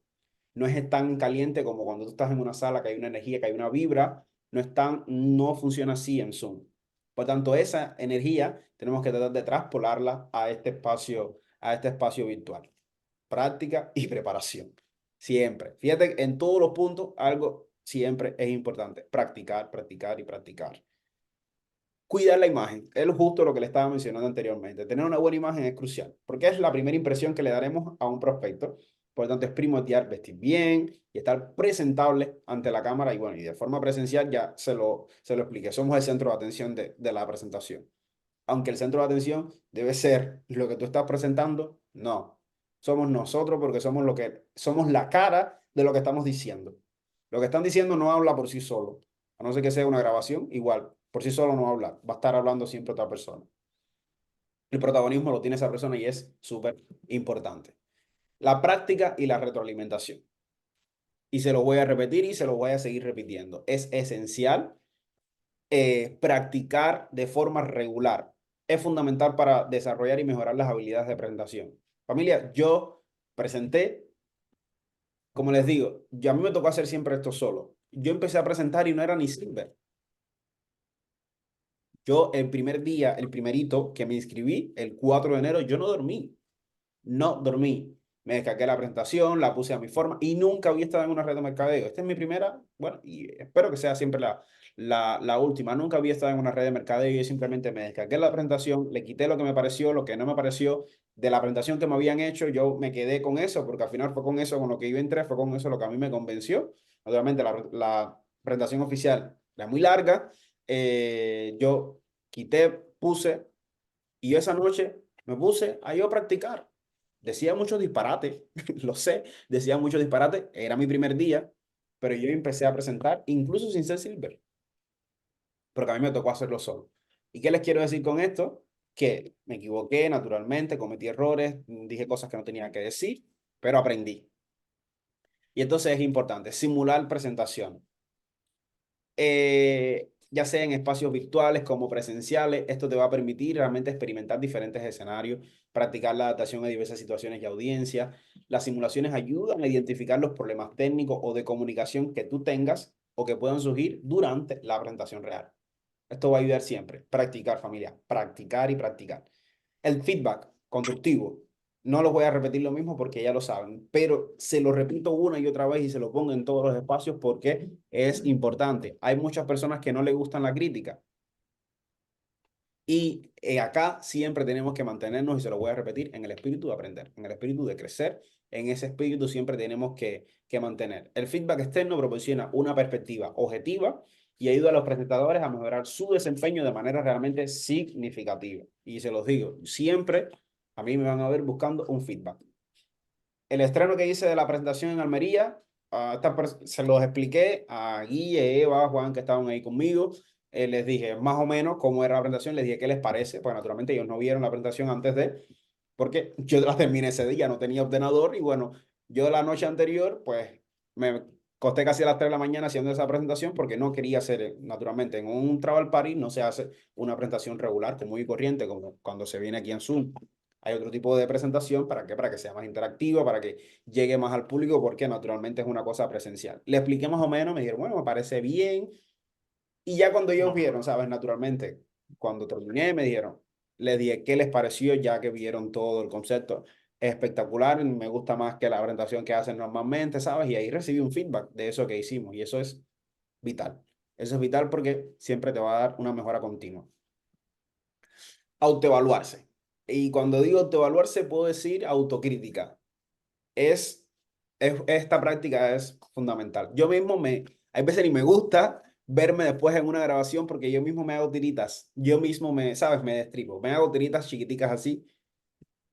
No es tan caliente como cuando tú estás en una sala que hay una energía, que hay una vibra. No funciona así en Zoom. Por tanto, esa energía tenemos que tratar de traspolarla a este espacio virtual. Práctica y preparación. Siempre. Fíjate, en todos los puntos, algo siempre es importante. Practicar, practicar y practicar. Cuidar la imagen. Es justo lo que le estaba mencionando anteriormente. Tener una buena imagen es crucial, porque es la primera impresión que le daremos a un prospecto. Por lo tanto, es primordial vestir bien y estar presentable ante la cámara. Y bueno, y de forma presencial ya se lo expliqué. Somos el centro de atención de la presentación. Aunque el centro de atención debe ser lo que tú estás presentando, no. Somos nosotros porque somos la cara de lo que estamos diciendo. Lo que están diciendo no habla por sí solo. A no ser que sea una grabación, igual, por sí solo no habla. Va a estar hablando siempre otra persona. El protagonismo lo tiene esa persona y es súper importante. La práctica y la retroalimentación. Y se lo voy a repetir y se lo voy a seguir repitiendo. Es esencial practicar de forma regular. Es fundamental para desarrollar y mejorar las habilidades de presentación. Familia, yo presenté, como les digo, a mí me tocó hacer siempre esto solo. yo empecé a presentar y no era ni Silver. Yo el primer día, el primerito que me inscribí, el 4 de enero, yo no dormí. No dormí. Me descargué la presentación, la puse a mi forma y nunca había estado en una red de mercadeo. Esta es mi primera, bueno, y espero que sea siempre la última. Nunca había estado en una red de mercadeo y yo simplemente me descargué la presentación, le quité lo que me pareció, lo que no me pareció de la presentación que me habían hecho. Yo me quedé con eso porque al final fue con eso, con lo que yo entré, fue con eso lo que a mí me convenció. Obviamente la presentación oficial era muy larga. Yo quité, puse y yo esa noche me puse a yo practicar. Decía muchos disparates, lo sé, decía muchos disparates. Era mi primer día, pero yo empecé a presentar, incluso sin ser Silver, porque a mí me tocó hacerlo solo. ¿Y qué les quiero decir con esto? Que me equivoqué naturalmente, cometí errores, dije cosas que no tenía que decir, pero aprendí. Y entonces es importante simular presentación. Ya sea en espacios virtuales como presenciales, esto te va a permitir realmente experimentar diferentes escenarios, practicar la adaptación a diversas situaciones y audiencias. Las simulaciones ayudan a identificar los problemas técnicos o de comunicación que tú tengas o que puedan surgir durante la presentación real. Esto va a ayudar siempre. Practicar, familia. Practicar y practicar. El feedback constructivo. No los voy a repetir lo mismo porque ya lo saben, pero se lo repito una y otra vez y se lo pongo en todos los espacios porque es importante. Hay muchas personas que no les gustan la crítica y acá siempre tenemos que mantenernos, y se lo voy a repetir, en el espíritu de aprender, en el espíritu de crecer. En ese espíritu siempre tenemos que mantener. El feedback externo proporciona una perspectiva objetiva y ayuda a los presentadores a mejorar su desempeño de manera realmente significativa. Y se los digo, siempre a mí me van a ver buscando un feedback. El estreno que hice de la presentación en Almería, se los expliqué a Guille, Eva, Juan, que estaban ahí conmigo. Les dije más o menos cómo era la presentación, les dije qué les parece, pues naturalmente ellos no vieron la presentación antes de, porque yo la terminé ese día, no tenía ordenador y bueno, yo la noche anterior, pues me costé casi a las 3 de la mañana haciendo esa presentación porque no quería hacer, naturalmente, en un travel party no se hace una presentación regular, común y corriente, como cuando se viene aquí en Zoom. Hay otro tipo de presentación para que, sea más interactiva, para que llegue más al público, porque naturalmente es una cosa presencial. Le expliqué más o menos, me dijeron, bueno, me parece bien. Y ya cuando ellos vieron, ¿sabes? Naturalmente, cuando terminé, me dijeron, les dije qué les pareció, ya que vieron todo el concepto. Es espectacular, me gusta más que la presentación que hacen normalmente, ¿sabes? Y ahí recibí un feedback de eso que hicimos, y eso es vital. Eso es vital porque siempre te va a dar una mejora continua. Autoevaluarse. Y cuando digo autoevaluarse, puedo decir autocrítica. Esta práctica es fundamental. Yo mismo hay veces ni me gusta verme después en una grabación porque yo mismo me hago tiritas. Yo mismo ¿sabes? Me destripo. Me hago tiritas chiquiticas así.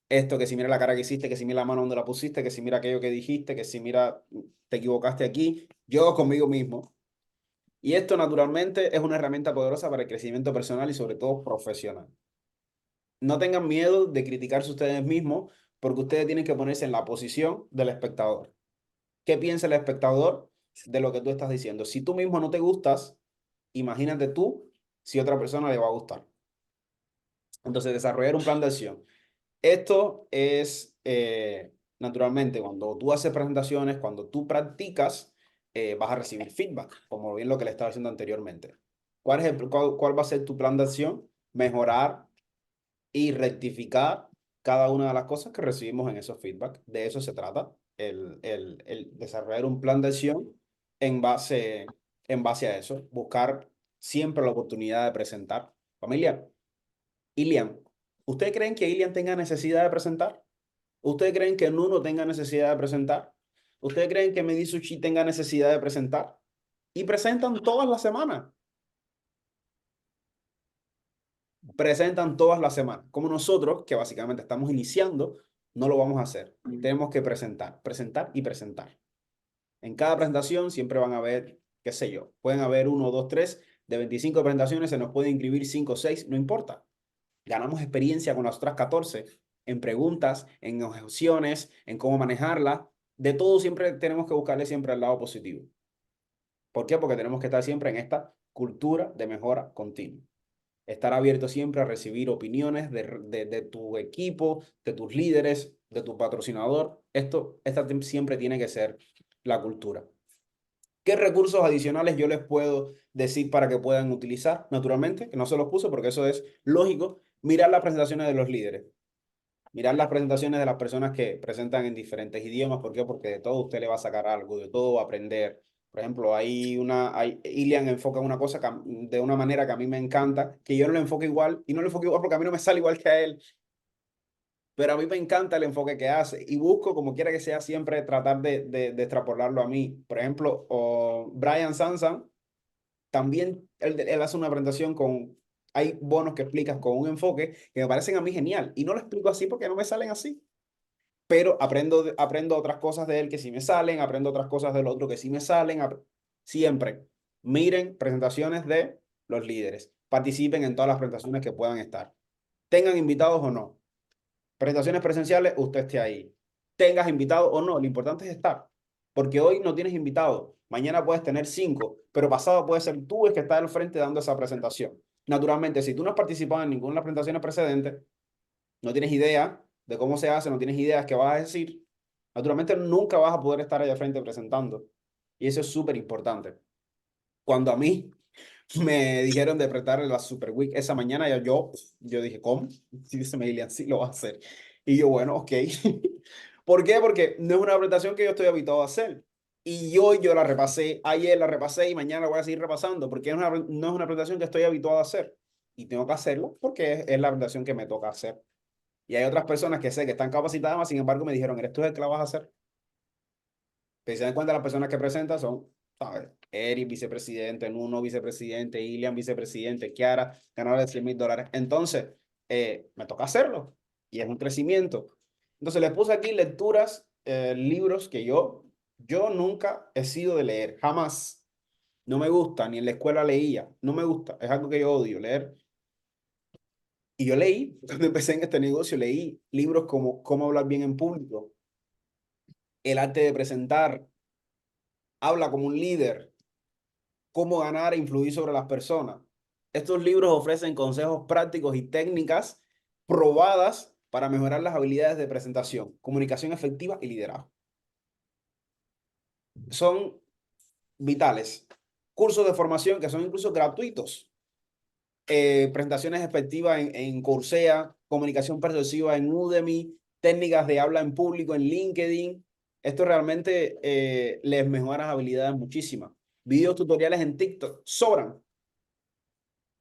Esto, que si mira la cara que hiciste, que si mira la mano donde la pusiste, que si mira aquello que dijiste, que si mira, te equivocaste aquí. Yo conmigo mismo. Y esto naturalmente es una herramienta poderosa para el crecimiento personal y sobre todo profesional. No tengan miedo de criticarse ustedes mismos porque ustedes tienen que ponerse en la posición del espectador. ¿Qué piensa el espectador de lo que tú estás diciendo? Si tú mismo no te gustas, imagínate tú si otra persona le va a gustar. Entonces, desarrollar un plan de acción. Esto es, naturalmente, cuando tú haces presentaciones, cuando tú practicas, vas a recibir feedback, como bien lo que le estaba diciendo anteriormente. ¿Cuál va a ser tu plan de acción? Mejorar y rectificar cada una de las cosas que recibimos en esos feedback. De eso se trata, el desarrollar un plan de acción en base a eso, buscar siempre la oportunidad de presentar. Familia, Ilian, ¿ustedes creen que Ilian tenga necesidad de presentar? ¿Ustedes creen que Nuno tenga necesidad de presentar? ¿Ustedes creen que Medisuchi tenga necesidad de presentar? Y presentan todas las semanas. Presentan todas las semanas. Como nosotros, que básicamente estamos iniciando, no lo vamos a hacer. Tenemos que presentar, presentar y presentar. En cada presentación siempre van a haber, qué sé yo, pueden haber uno, dos, tres, de 25 presentaciones se nos pueden inscribir 5 o 6, no importa. Ganamos experiencia con las otras 14 en preguntas, en objeciones, en cómo manejarla. De todo siempre tenemos que buscarle siempre el lado positivo. ¿Por qué? Porque tenemos que estar siempre en esta cultura de mejora continua. Estar abierto siempre a recibir opiniones de tu equipo, de tus líderes, de tu patrocinador. Esta siempre tiene que ser la cultura. ¿Qué recursos adicionales yo les puedo decir para que puedan utilizar? Naturalmente, que no se los puse porque eso es lógico. Mirar las presentaciones de los líderes. Mirar las presentaciones de las personas que presentan en diferentes idiomas. ¿Por qué? Porque de todo usted le va a sacar algo, de todo va a aprender. Por ejemplo, Ilian enfoca una cosa de una manera que a mí me encanta, que yo no le enfoque igual, y no le enfoque igual porque a mí no me sale igual que a él, pero a mí me encanta el enfoque que hace y busco, como quiera que sea, siempre tratar de extrapolarlo a mí. Por ejemplo, Brian Sansan, también él hace una presentación con, hay bonos que explicas con un enfoque que me parecen a mí genial y no lo explico así porque no me salen así, pero aprendo otras cosas de él que sí me salen, aprendo otras cosas del otro que sí me salen. Siempre miren presentaciones de los líderes, participen en todas las presentaciones que puedan estar, tengan invitados o no. Presentaciones presenciales, usted esté ahí. Tengas invitado o no, lo importante es estar. Porque hoy no tienes invitado, mañana puedes tener 5, pero pasado puede ser tú el que está al frente dando esa presentación. Naturalmente, si tú no has participado en ninguna de las presentaciones precedentes, no tienes idea de cómo se hace, no tienes ideas qué vas a decir, naturalmente nunca vas a poder estar allá al frente presentando. Y eso es súper importante. Cuando a mí me dijeron de prestar la Super Week esa mañana, yo dije, ¿cómo? Sí, dice Ilian, sí lo va a hacer. Y yo, bueno, ok. ¿Por qué? Porque no es una presentación que yo estoy habituado a hacer. Y hoy yo la repasé, ayer la repasé y mañana la voy a seguir repasando, porque no es una presentación que estoy habituado a hacer. Y tengo que hacerlo porque es la presentación que me toca hacer. Y hay otras personas que sé que están capacitadas, mas sin embargo me dijeron, ¿eres tú el que la vas a hacer? Que se dan cuenta las personas que presentan son, ¿sabes? Eric, vicepresidente, Nuno, vicepresidente, Ilian, vicepresidente, Kiara, ganador de $100,000. Entonces, me toca hacerlo y es un crecimiento. Entonces, les puse aquí lecturas, libros que yo nunca he sido de leer, jamás. No me gusta, ni en la escuela leía, no me gusta, es algo que yo odio leer. Y yo leí, cuando empecé en este negocio, leí libros como Cómo hablar bien en público, El arte de presentar, Habla como un líder, Cómo ganar e influir sobre las personas. Estos libros ofrecen consejos prácticos y técnicas probadas para mejorar las habilidades de presentación, comunicación efectiva y liderazgo. Son vitales. Cursos de formación que son incluso gratuitos. Presentaciones efectivas en Coursera, comunicación persuasiva en Udemy, técnicas de habla en público en LinkedIn. Esto realmente les mejora las habilidades muchísimas. Videos tutoriales en TikTok sobran.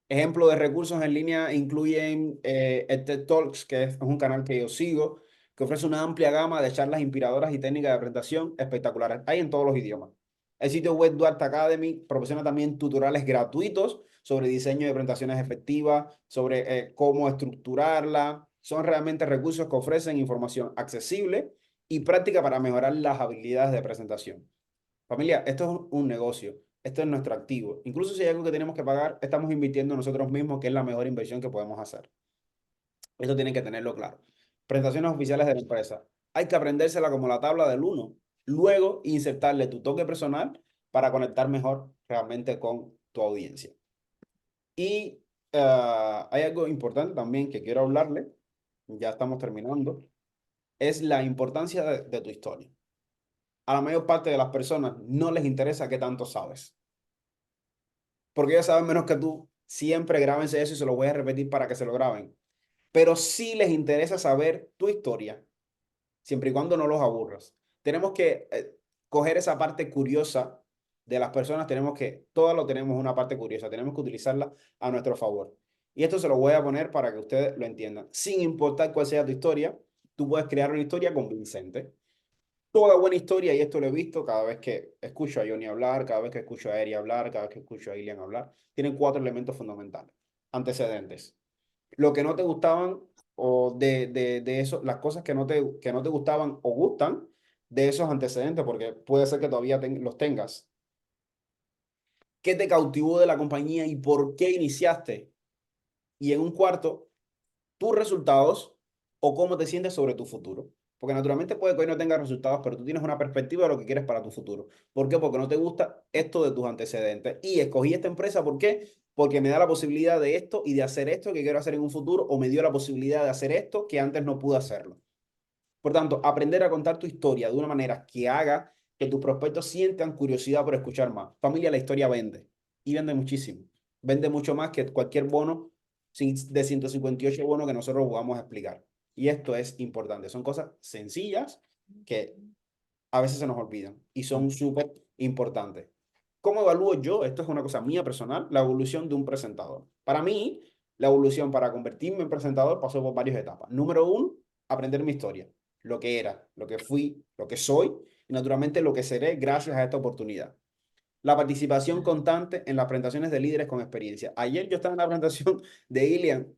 Ejemplo de recursos en línea incluyen TED Talks, que es un canal que yo sigo, que ofrece una amplia gama de charlas inspiradoras y técnicas de presentación espectaculares. Hay en todos los idiomas. El sitio web Duarte Academy proporciona también tutoriales gratuitos sobre diseño de presentaciones efectivas, sobre cómo estructurarla. Son realmente recursos que ofrecen información accesible y práctica para mejorar las habilidades de presentación. Familia, esto es un negocio, esto es nuestro activo. Incluso si hay algo que tenemos que pagar, estamos invirtiendo en nosotros mismos, que es la mejor inversión que podemos hacer. Esto tienen que tenerlo claro. Presentaciones oficiales de la empresa. Hay que aprendérsela como la tabla del uno. Luego, insertarle tu toque personal para conectar mejor realmente con tu audiencia. Y hay algo importante también que quiero hablarle, ya estamos terminando, es la importancia de tu historia. A la mayor parte de las personas no les interesa qué tanto sabes, porque ellos saben menos que tú. Siempre grábense eso y se lo voy a repetir para que se lo graben. Pero sí les interesa saber tu historia, siempre y cuando no los aburras. Tenemos que coger esa parte curiosa de las personas, todas lo tenemos una parte curiosa, tenemos que utilizarla a nuestro favor. Y esto se lo voy a poner para que ustedes lo entiendan. Sin importar cuál sea tu historia, tú puedes crear una historia convincente. Toda buena historia, y esto lo he visto cada vez que escucho a Johnny hablar, cada vez que escucho a Eri hablar, cada vez que escucho a Ilian hablar, tienen 4 elementos fundamentales. Antecedentes. Lo que no te gustaban o de eso, las cosas que no te gustaban o gustan de esos antecedentes, porque puede ser que todavía los tengas. ¿Qué te cautivó de la compañía y por qué iniciaste? Y en un cuarto, tus resultados o cómo te sientes sobre tu futuro. Porque naturalmente puede que hoy no tengas resultados, pero tú tienes una perspectiva de lo que quieres para tu futuro. ¿Por qué? Porque no te gusta esto de tus antecedentes. Y escogí esta empresa, ¿por qué? Porque me da la posibilidad de esto y de hacer esto que quiero hacer en un futuro, o me dio la posibilidad de hacer esto que antes no pude hacerlo. Por tanto, aprender a contar tu historia de una manera que haga que tus prospectos sientan curiosidad por escuchar más. Familia, la historia vende y vende muchísimo. Vende mucho más que cualquier bono de 158 bonos que nosotros vamos a explicar. Y esto es importante. Son cosas sencillas que a veces se nos olvidan y son súper importantes. ¿Cómo evalúo yo? Esto es una cosa mía personal, la evolución de un presentador. Para mí, la evolución para convertirme en presentador pasó por varias etapas. Número uno, aprender mi historia, lo que era, lo que fui, lo que soy y naturalmente lo que seré gracias a esta oportunidad. La participación constante en las presentaciones de líderes con experiencia. Ayer yo estaba en la presentación de Ilian.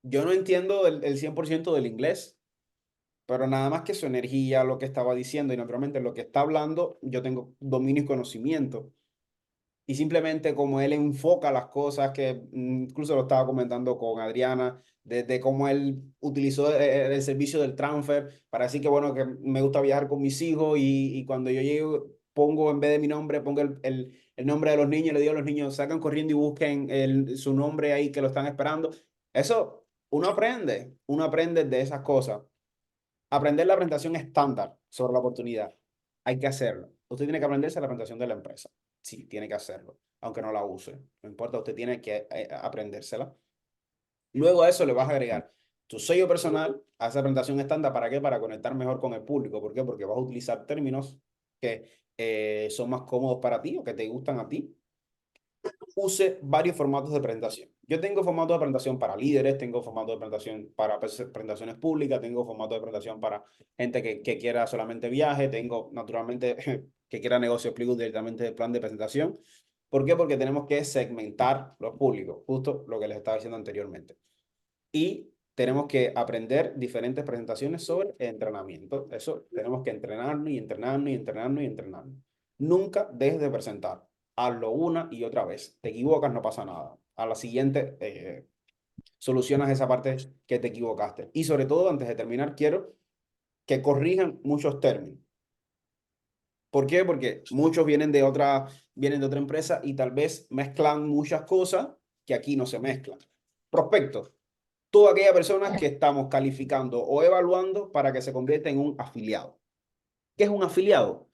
Yo no entiendo el 100% del inglés, pero nada más que su energía, lo que estaba diciendo y naturalmente lo que está hablando, yo tengo dominio y conocimiento. Y simplemente como él enfoca las cosas, que incluso lo estaba comentando con Adriana, de cómo él utilizó el servicio del transfer para decir que, bueno, que me gusta viajar con mis hijos y cuando yo llego, pongo en vez de mi nombre, pongo el nombre de los niños, le digo a los niños, sacan corriendo y busquen su nombre ahí que lo están esperando. Eso, uno aprende de esas cosas. Aprender la presentación estándar sobre la oportunidad. Hay que hacerlo. Usted tiene que aprenderse la presentación de la empresa. Sí, tiene que hacerlo, aunque no la use. No importa, usted tiene que aprendérsela. Luego a eso le vas a agregar tu sello personal a esa presentación estándar. ¿Para qué? Para conectar mejor con el público. ¿Por qué? Porque vas a utilizar términos que son más cómodos para ti o que te gustan a ti. Use varios formatos de presentación. Yo tengo formato de presentación para líderes, tengo formato de presentación para presentaciones públicas, tengo formato de presentación para gente que quiera solamente viaje, tengo naturalmente que quiera negocio, explico directamente el plan de presentación. ¿Por qué? Porque tenemos que segmentar los públicos, justo lo que les estaba diciendo anteriormente. Y tenemos que aprender diferentes presentaciones sobre entrenamiento. Eso tenemos que entrenarnos y entrenarnos y entrenarnos y entrenarnos. Nunca dejes de presentar. Hazlo una y otra vez. Te equivocas, no pasa nada. A la siguiente solucionas esa parte que te equivocaste. Y sobre todo, antes de terminar, quiero que corrijan muchos términos. ¿Por qué? Porque muchos vienen de otra empresa y tal vez mezclan muchas cosas que aquí no se mezclan. Prospectos, toda aquella persona que estamos calificando o evaluando para que se convierta en un afiliado. ¿Qué es un afiliado?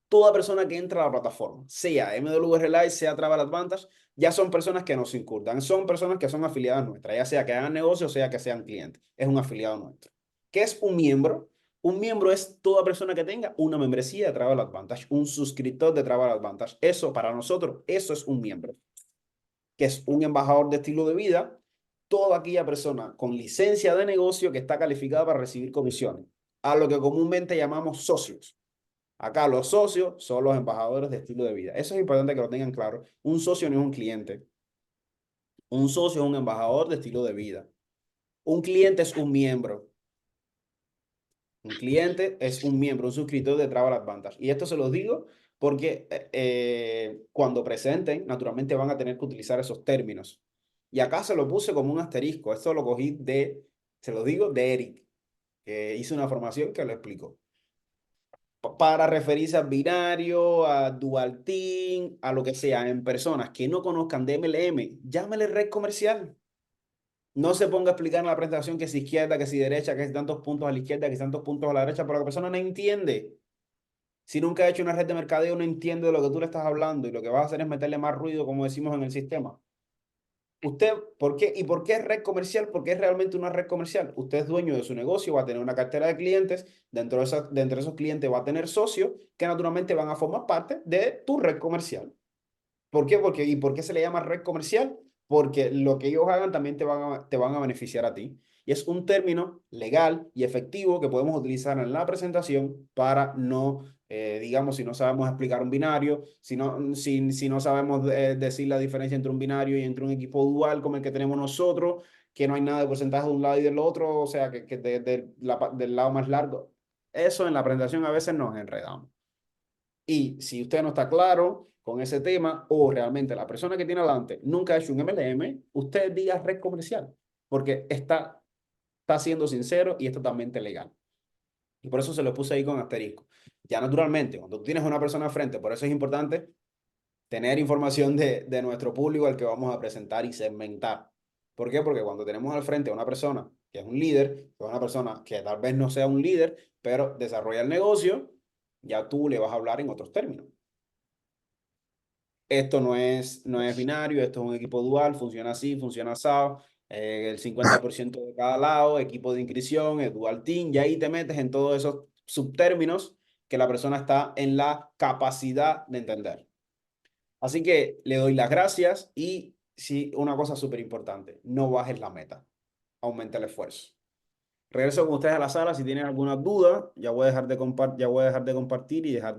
Toda persona que entra a la plataforma, sea MWR Live, sea Travel Advantage, ya son personas que nos incurtan, son personas que son afiliadas nuestras, ya sea que hagan negocio, sea que sean clientes, es un afiliado nuestro. ¿Qué es un miembro? Un miembro es toda persona que tenga una membresía de Travel Advantage, un suscriptor de Travel Advantage. Eso para nosotros, eso es un miembro, que es un embajador de estilo de vida, toda aquella persona con licencia de negocio que está calificada para recibir comisiones, a lo que comúnmente llamamos socios. Acá los socios son los embajadores de estilo de vida. Eso es importante que lo tengan claro. Un socio no es un cliente. Un socio es un embajador de estilo de vida. Un cliente es un miembro. Un cliente es un miembro, un suscriptor de Travel Advantage. Y esto se los digo porque cuando presenten, naturalmente van a tener que utilizar esos términos. Y acá se lo puse como un asterisco. Esto lo cogí se lo digo, de Eric, que hizo una formación que lo explicó. Para referirse al binario, a dual team, a lo que sea, en personas que no conozcan de MLM, llámele red comercial. No se ponga a explicar en la presentación que si izquierda, que si derecha, que si tantos puntos a la izquierda, que si tantos puntos a la derecha, porque la persona no entiende. Si nunca ha hecho una red de mercadeo, no entiende de lo que tú le estás hablando y lo que vas a hacer es meterle más ruido, como decimos en el sistema. Usted, ¿por qué? ¿Y por qué es red comercial? Porque es realmente una red comercial. Usted es dueño de su negocio, va a tener una cartera de clientes, dentro de esos clientes va a tener socios que naturalmente van a formar parte de tu red comercial. ¿Por qué? ¿Y por qué se le llama red comercial? Porque lo que ellos hagan también te van a beneficiar a ti. Y es un término legal y efectivo que podemos utilizar en la presentación para no, digamos, si no sabemos explicar un binario, si no sabemos decir la diferencia entre un binario y entre un equipo dual como el que tenemos nosotros, que no hay nada de porcentaje de un lado y del otro, o sea, que del lado más largo. Eso en la presentación a veces nos enredamos. Y si usted no está claro con ese tema o realmente la persona que tiene adelante nunca ha hecho un MLM, usted diga red comercial, porque está siendo sincero y es totalmente legal. Y por eso se lo puse ahí con asterisco. Ya naturalmente, cuando tú tienes una persona al frente, por eso es importante tener información de nuestro público al que vamos a presentar y segmentar. ¿Por qué? Porque cuando tenemos al frente a una persona que es un líder, que es una persona que tal vez no sea un líder, pero desarrolla el negocio, Ya tú le vas a hablar en otros términos. Esto no es binario, esto es un equipo dual, funciona así, funciona así. El 50% de cada lado, equipo de inscripción, el dual team, y ahí te metes en todos esos subtérminos que la persona está en la capacidad de entender. Así que le doy las gracias y sí, una cosa súper importante, no bajes la meta, aumenta el esfuerzo. Regreso con ustedes a la sala si tienen alguna duda, ya voy a dejar de compartir y dejar